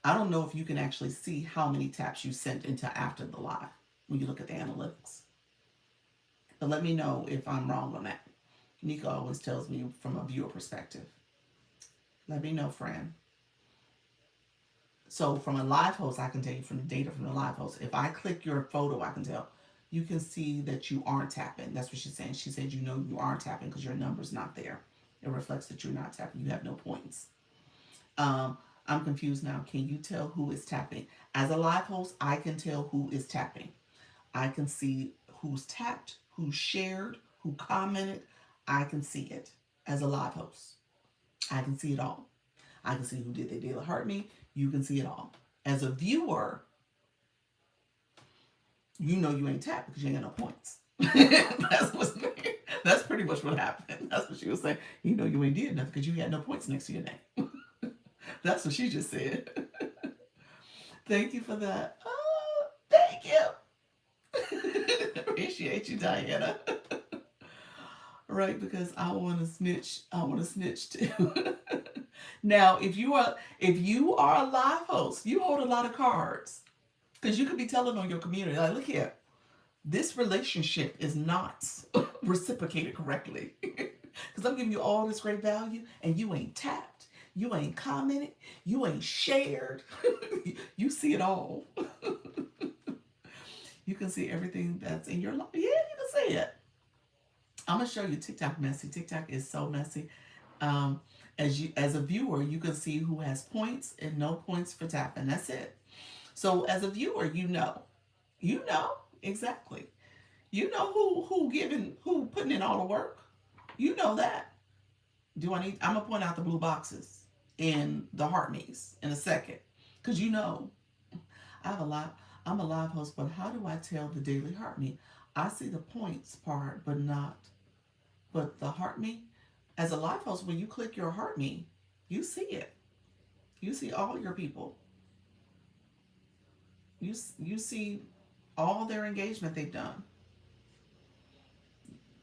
I don't know if you can actually see how many taps you sent until after the live when you look at the analytics. But let me know if I'm wrong on that. Nika always tells me from a viewer perspective. Let me know, friend. So from a live host, I can tell you from the data from the live host. If I click your photo, I can tell. You can see that you aren't tapping. That's what she's saying. She said you know you aren't tapping because your number's not there. It reflects that you're not tapping. You have no points. Um, I'm confused now. Can you tell who is tapping? As a live host, I can tell who is tapping. I can see who's tapped, who shared, who commented. I can see it as a live host. I can see it all. I can see who did they deal hurt me. You can see it all. As a viewer, you know you ain't tapped because you ain't got no points. That's pretty much what happened. That's what she was saying. You know you ain't did nothing because you had no points next to your name. That's what she just said. Thank you for that. Oh, thank you. Appreciate you, Diana. Right, because I want to snitch. I want to snitch too. Now, if you are a live host, you hold a lot of cards because you could be telling on your community, like, look here, this relationship is not reciprocated correctly. Because I'm giving you all this great value and you ain't tapped, you ain't commented, you ain't shared. You see it all. You can see everything that's in your life. Yeah, you can see it. I'm gonna show you TikTok messy. TikTok is so messy. Um, as a viewer, you can see who has points and no points for tapping. That's it. So as a viewer, you know exactly. You know who putting in all the work. You know that. Do I need? I'm gonna point out the blue boxes in the heart maze in a second, because you know I have a lot. I'm a live host, but how do I tell the daily heart me? I see the points part, but not. But the heart me, as a live host, when you click your heart me, you see it. You see all your people. You see all their engagement they've done.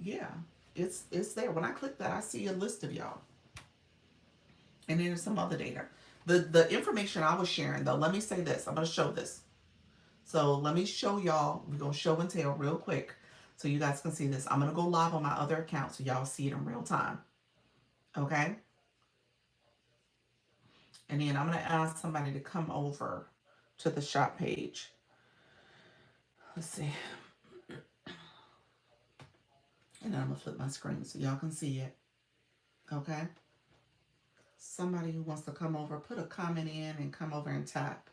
Yeah, it's there. When I click that, I see a list of y'all, and then there's some other data. The information I was sharing though. Let me say this. I'm gonna show this. So let me show y'all. We're gonna show and tell real quick, so you guys can see this. I'm gonna go live on my other account so y'all see it in real time. Okay. And then I'm gonna ask somebody to come over to the shop page. Let's see. And then I'm gonna flip my screen so y'all can see it. Okay. Somebody who wants to come over, put a comment in and come over and tap.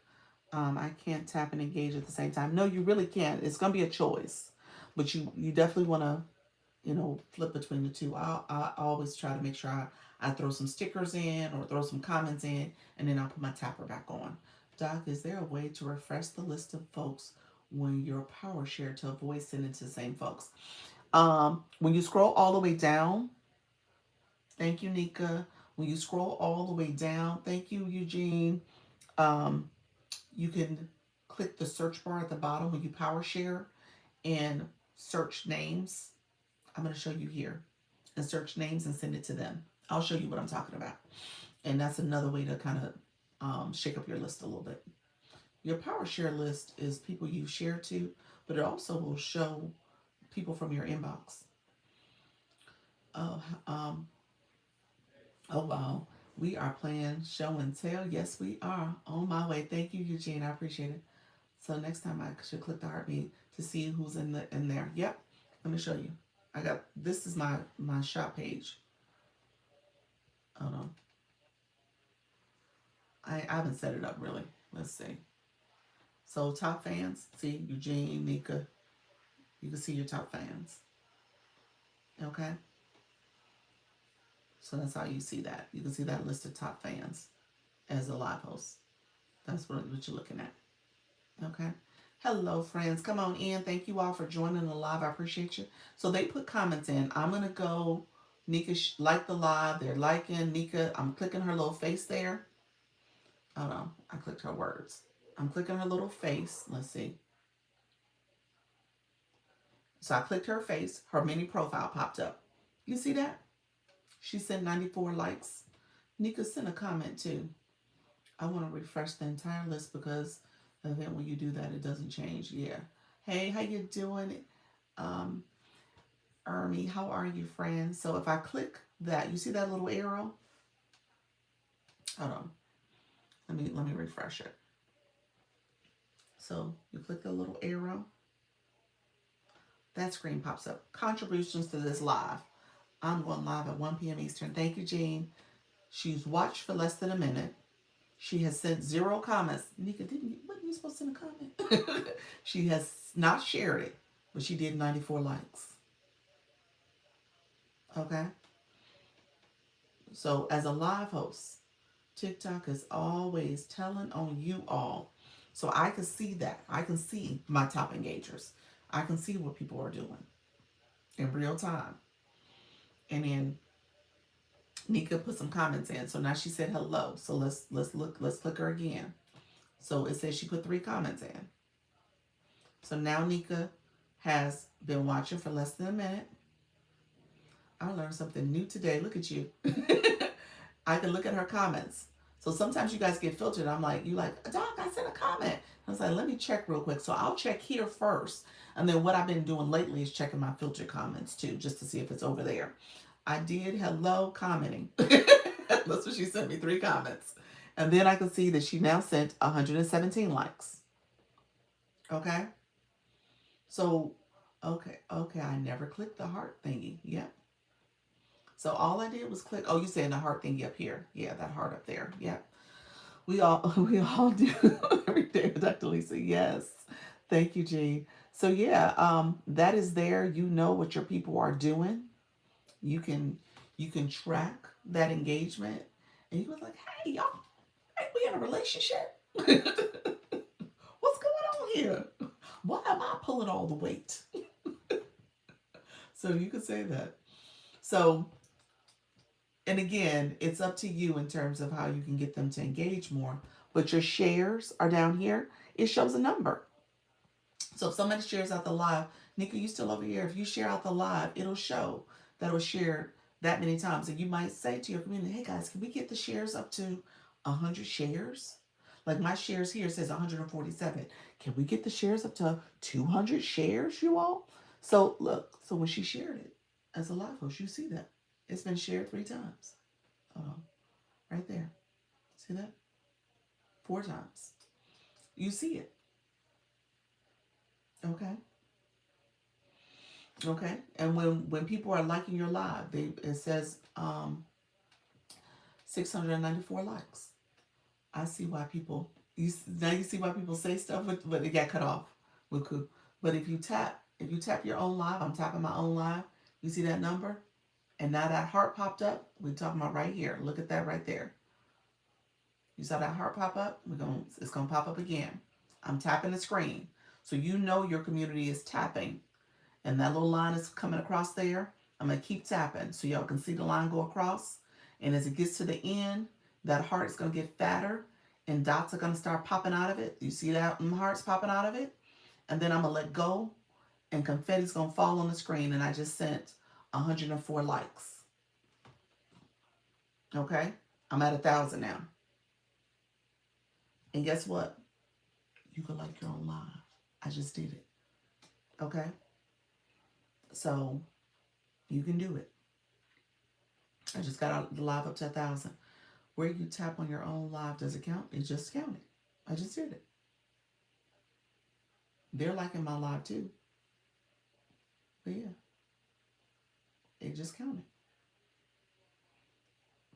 I can't tap and engage at the same time. No, you really can't. It's gonna be a choice, but you definitely want to flip between the two. I always try to make sure I throw some stickers in or throw some comments in, and then I'll put my tapper back on. Doc, is there a way to refresh the list of folks when you're power share to avoid sending to the same folks? When you scroll all the way down, thank you, Nika. When you scroll all the way down, thank you, Eugene. Um, you can click the search bar at the bottom when you power share and search names. I'm going to show you here and search names and send it to them. I'll show you what I'm talking about. And that's another way to kind of shake up your list a little bit. Your power share list is people you share to, but it also will show people from your inbox. Oh, oh wow. We are playing show and tell. Yes, we are. On my way. Thank you, Eugene. I appreciate it. So next time I should click the heartbeat to see who's in there. Yep. Let me show you. I got this is my shop page. Hold on. I haven't set it up really. Let's see. So top fans, see Eugene, Nika. You can see your top fans. Okay. So that's how you see that. You can see that list of top fans as a live host. That's what you're looking at. Okay. Hello, friends. Come on in. Thank you all for joining the live. I appreciate you. So they put comments in. I'm going to go. Nika like the live. They're liking. Nika, I'm clicking her little face there. Hold on. I clicked her words. I'm clicking her little face. Let's see. So I clicked her face. Her mini profile popped up. You see that? She sent 94 likes. Nika sent a comment too. I want to refresh the entire list because then when you do that, it doesn't change. Yeah. Hey, how you doing? Ermi, how are you, friend? So if I click that, you see that little arrow? Hold on. Let me refresh it. So you click the little arrow. That screen pops up. Contributions to this live. I'm going live at 1 p.m. Eastern. Thank you, Jean. She's watched for less than a minute. She has sent 0 comments. Nika, wasn't you supposed to send a comment? She has not shared it, but she did 94 likes. Okay? So as a live host, TikTok is always telling on you all. So I can see that. I can see my top engagers. I can see what people are doing in real time. And then Nika put some comments in. So now she said hello. So let's click her again. So it says she put 3 comments in. So now Nika has been watching for less than a minute. I learned something new today. Look at you. I can look at her comments. So sometimes you guys get filtered. I'm like, you like, Doc, I sent a comment. I was like, let me check real quick. So I'll check here first. And then what I've been doing lately is checking my filtered comments too, just to see if it's over there. I did hello commenting. That's what she sent me, 3 comments. And then I can see that she now sent 117 likes. Okay. So, okay, I never clicked the heart thingy. Yep. So all I did was click. Oh, you saying the heart thingy up here? Yeah, that heart up there. Yep. We all do every day, Dr. Lisa. Yes. Thank you, Jean. So yeah, that is there. You know what your people are doing. You can track that engagement, and you was like, hey y'all, ain't we in a relationship? What's going on here? Why am I pulling all the weight? So you could say that. So, and again, it's up to you in terms of how you can get them to engage more. But your shares are down here. It shows a number. So if somebody shares out the live, Nika, you still over here. If you share out the live, it'll show that it was shared that many times. And you might say to your community, hey guys, can we get the shares up to 100 shares? Like my shares here says 147. Can we get the shares up to 200 shares, you all? So look, so when she shared it as a live host, you see that. It's been shared 3 times. Hold on. Right there. See that? 4 times. You see it. Okay. Okay. And when people are liking your live, it says 694 likes. I see why people now you see why people say stuff, but it got cut off. But if you tap your own live, I'm tapping my own live. You see that number, and now that heart popped up. We're talking about right here. Look at that right there. You saw that heart pop up. It's gonna pop up again. I'm tapping the screen, so you know your community is tapping, and that little line is coming across there. I'm gonna keep tapping so y'all can see the line go across. And as it gets to the end, that heart is gonna get fatter, and dots are gonna start popping out of it. You see that hearts popping out of it, and then I'm gonna let go, and confetti's gonna fall on the screen. And I just sent 104 likes. Okay, I'm at 1,000 now. And guess what? You can like your own live. I just did it. Okay? So you can do it. I just got the live up to 1,000. Where you tap on your own live, does it count? It just counted. I just did it. They're liking my live too. But yeah, it just counted.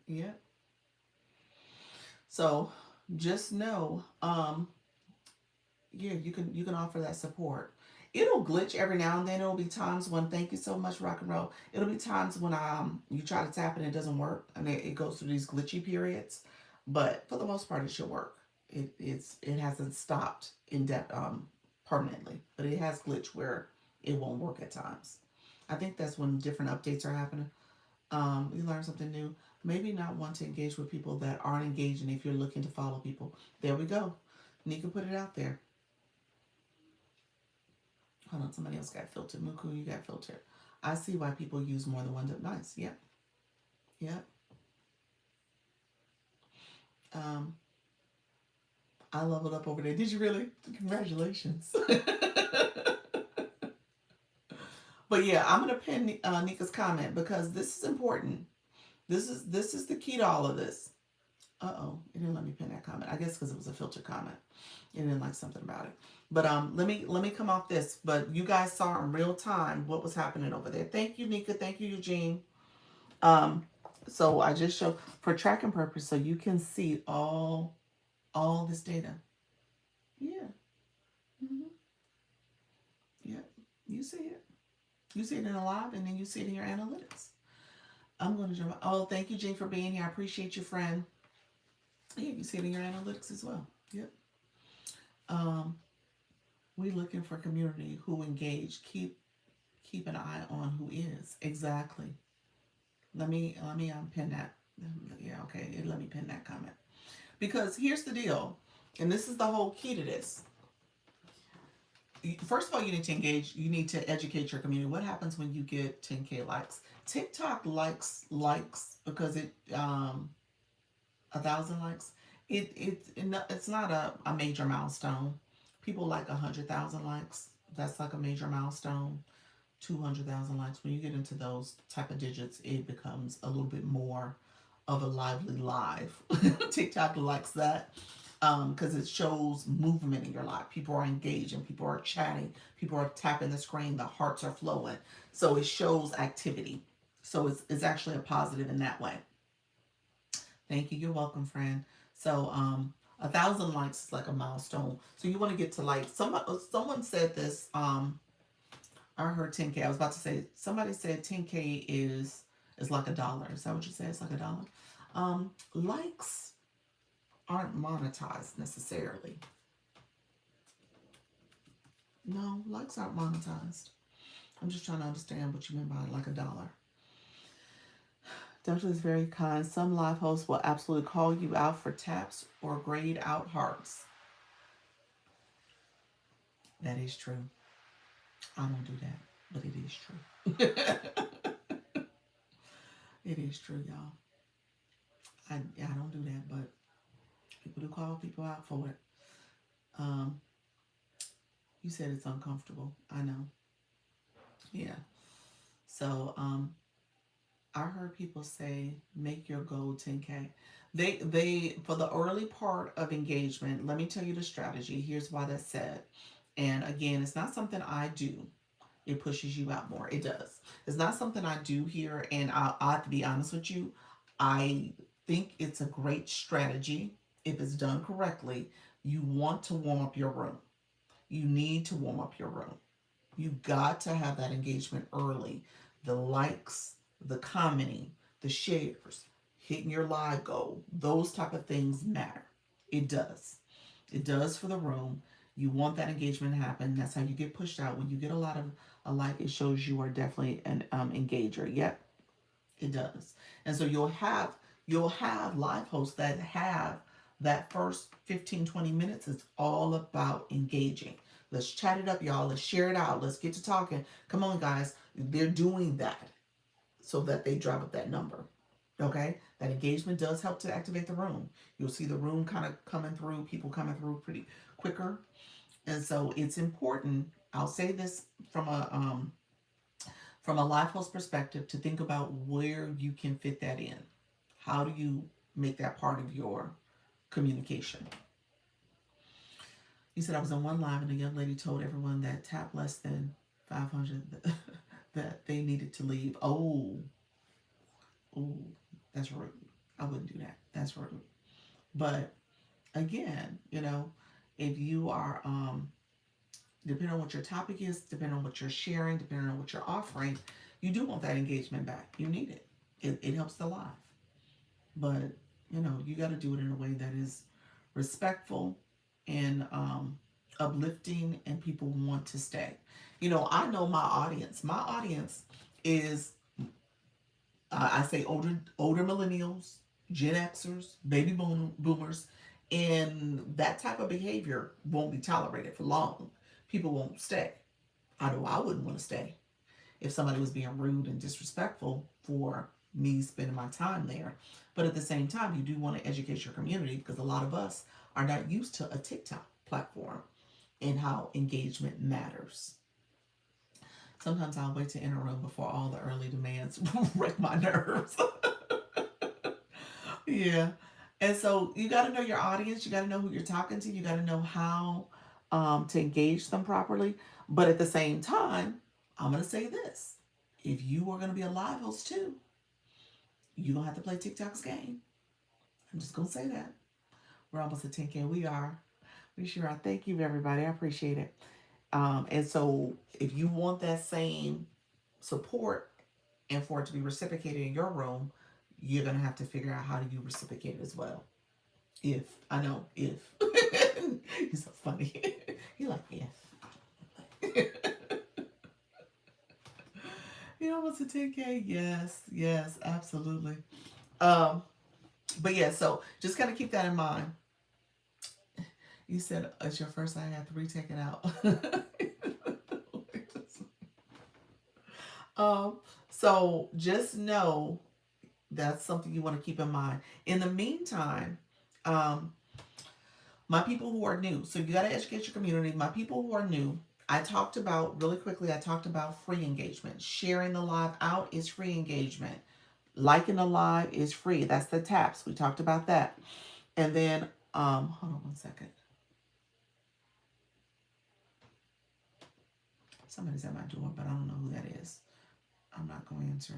Yeah. So just know, yeah, you can offer that support. It'll glitch every now and then. It'll be times when, thank you so much, rock and roll. It'll be times when you try to tap and it doesn't work, and it goes through these glitchy periods. But for the most part, it should work. It hasn't stopped in depth permanently, but it has glitched where it won't work at times. I think that's when different updates are happening. You learn something new. Maybe not want to engage with people that aren't engaging if you're looking to follow people. There we go. Nika put it out there. Hold on, somebody else got filtered. Muku, you got filtered. I see why people use more than one. Nice. Yep. Yep. Um, I leveled up over there. Did you really? Congratulations. But yeah, I'm gonna pin Nika's comment because this is important. This is the key to all of this. Uh-oh, it didn't let me pin that comment. I guess because it was a filter comment. It didn't like something about it. But let me come off this. But you guys saw in real time what was happening over there. Thank you, Nika. Thank you, Eugene. Um, so I just show for tracking purpose so you can see all this data. Yeah. Hmm. Yeah. You see it. You see it in a live and then you see it in your analytics. I'm going to jump. Oh, thank you, Jane, for being here. I appreciate you, friend. Yeah, you see it in your analytics as well. Yep. Um, we looking for community who engage. Keep an eye on who is exactly. Let me pin that. Yeah, okay. Let me pin that comment because here's the deal, and this is the whole key to this. First of all, you need to engage. You need to educate your community. What happens when you get 10K likes? TikTok likes because it 1,000 likes. It's not a major milestone. People like 100,000 likes. That's like a major milestone. 200,000 likes. When you get into those type of digits, it becomes a little bit more of a lively live. TikTok likes that because it shows movement in your life. People are engaging, people are chatting, people are tapping the screen, the hearts are flowing. So it shows activity. So it's actually a positive in that way. Thank you. You're welcome, friend. So 1,000 likes is like a milestone. So you want to get to like someone said this. I heard 10K. I was about to say somebody said 10K is like $1. Is that what you said? It's like $1. Likes aren't monetized necessarily. No, likes aren't monetized. I'm just trying to understand what you mean by like $1. Definitely is very kind. Some live hosts will absolutely call you out for taps or grade out hearts. That is true. I don't do that, but it is true. It is true, y'all. I don't do that, but people do call people out for it. Um, you said it's uncomfortable. I know. Yeah. So I heard people say make your goal 10K. They for the early part of engagement, let me tell you the strategy. Here's why that's said. And again, it's not something I do. It pushes you out more. It does. It's not something I do here, and I have to be honest with you. I think it's a great strategy if it's done correctly. You want to warm up your room. You need to warm up your room. You got to have that engagement early. The likes, the commenting, the shares, hitting your live goal, those type of things matter. It does. It does for the room. You want that engagement to happen. That's how you get pushed out. When you get a lot of a like, it shows you are definitely an engager. Yep, it does. And so you'll have live hosts that have that first 15, 20 minutes. It's all about engaging. Let's chat it up, y'all. Let's share it out. Let's get to talking. Come on, guys. They're doing that so that they drive up that number. Okay? That engagement does help to activate the room. You'll see the room kind of coming through, people coming through pretty quicker. And so it's important. I'll say this from from a life host perspective, to think about where you can fit that in. How do you make that part of your communication? You said I was on one live and a young lady told everyone that tapped less than 500 that they needed to leave. Oh, that's rude. I wouldn't do that. That's rude. But again, if you are, depending on what your topic is, depending on what you're sharing, depending on what you're offering, you do want that engagement back. You need it. It helps the live. But, you got to do it in a way that is respectful and uplifting, and people want to stay. I know my audience. My audience is, I say older millennials, Gen Xers, boomers, and that type of behavior won't be tolerated for long. People won't stay. I know I wouldn't want to stay if somebody was being rude and disrespectful for me spending my time there. But at the same time, you do want to educate your community, because a lot of us are not used to a TikTok platform and how engagement matters. Sometimes I'll wait to enter a room before all the early demands wreck my nerves. Yeah. And so you got to know your audience. You got to know who you're talking to. You got to know how to engage them properly. But at the same time, I'm going to say this. If you are going to be a live host too, you don't have to play TikTok's game. I'm just going to say that. We're almost at 10K. We are. We sure are. Thank you, everybody. I appreciate it. And so if you want that same support and for it to be reciprocated in your room, you're going to have to figure out how do you reciprocate it as well. If, I know, if. He's so funny. He like, if. You almost a 10K? Yes, yes, absolutely. Um, but yeah, so just kind of keep that in mind. You said it's your first. I had 3 taken out. um, so just know that's something you want to keep in mind. In the meantime, um, my people who are new, so you got to educate your community. My people who are new, I talked about really quickly. I talked about free engagement. Sharing the live out is free engagement. Liking the live is free. That's the taps. We talked about that. And then, hold on one second. Somebody's at my door, but I don't know who that is. I'm not going to answer.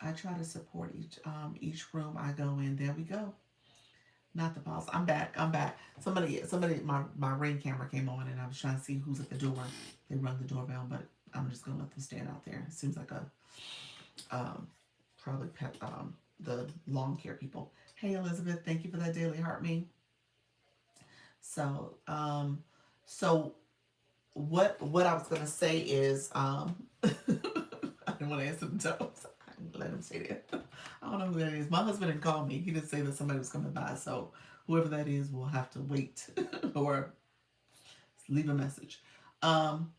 I try to support each room I go in. There we go. Not the pause. I'm back. I'm back. Somebody, my ring camera came on, and I was trying to see who's at the door. They rung the doorbell, but I'm just gonna let them stand out there. It seems like a probably pet the lawn care people. Hey Elizabeth, thank you for that daily heart me. So so what I was gonna say is I didn't want to answer the toes. Let him say that. I don't know who that is. My husband didn't call me. He didn't say that somebody was coming by. So whoever that is will have to wait or leave a message. Um,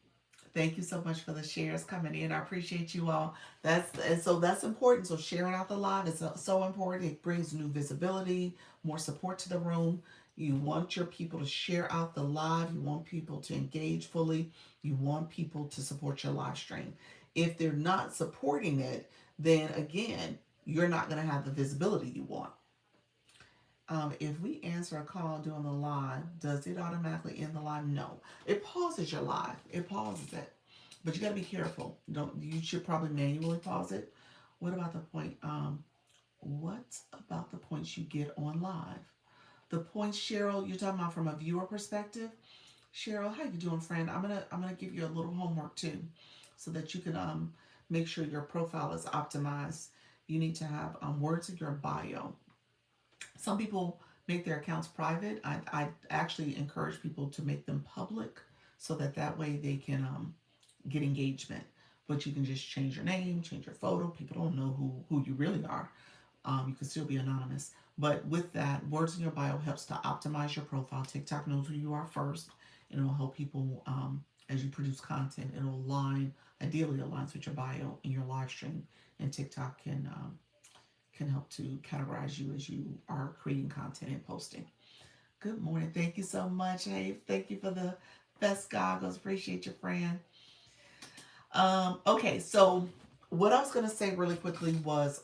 Thank you so much for the shares coming in. I appreciate you all. That's important. So sharing out the live is so important. It brings new visibility, more support to the room. You want your people to share out the live. You want people to engage fully. You want people to support your live stream. If they're not supporting it, then again, you're not going to have the visibility you want. If we answer a call during the live, does it automatically end the live? No. It pauses your live. It pauses it. But you gotta be careful. Don't you should probably manually pause it. What about the point? What about the points you get on live? The points, Cheryl, you're talking about from a viewer perspective. Cheryl, how you doing, friend? I'm gonna give you a little homework too, so that you can make sure your profile is optimized. You need to have words in your bio. Some people make their accounts private. I actually encourage people to make them public, so that way they can get engagement. But you can just change your name, change your photo. People don't know who you really are. You can still be anonymous. But with that, words in your bio helps to optimize your profile. TikTok knows who you are first, and it'll help people as you produce content. It'll ideally aligns with your bio in your live stream, and TikTok can help to categorize you as you are creating content and posting. Good morning. Thank you so much. Hey, thank you for the best goggles. Appreciate your friend. Okay, so what I was gonna say really quickly was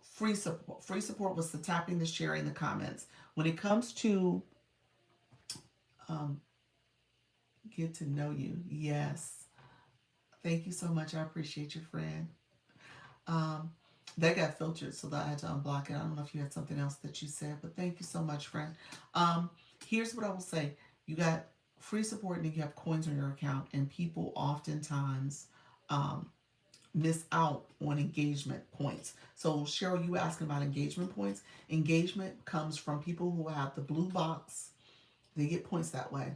free support. Free support was the tapping, the sharing, the comments. When it comes to um, get to know you, yes. Thank you so much. I appreciate you, friend. Um, that got filtered, so that I had to unblock it. I don't know if you had something else that you said, but thank you so much, friend. Um, Here's what I will say: you got free support, and you have coins on your account, and people oftentimes um, miss out on engagement points. So, Cheryl, you asking about engagement points? Engagement comes from people who have the blue box. They get points that way.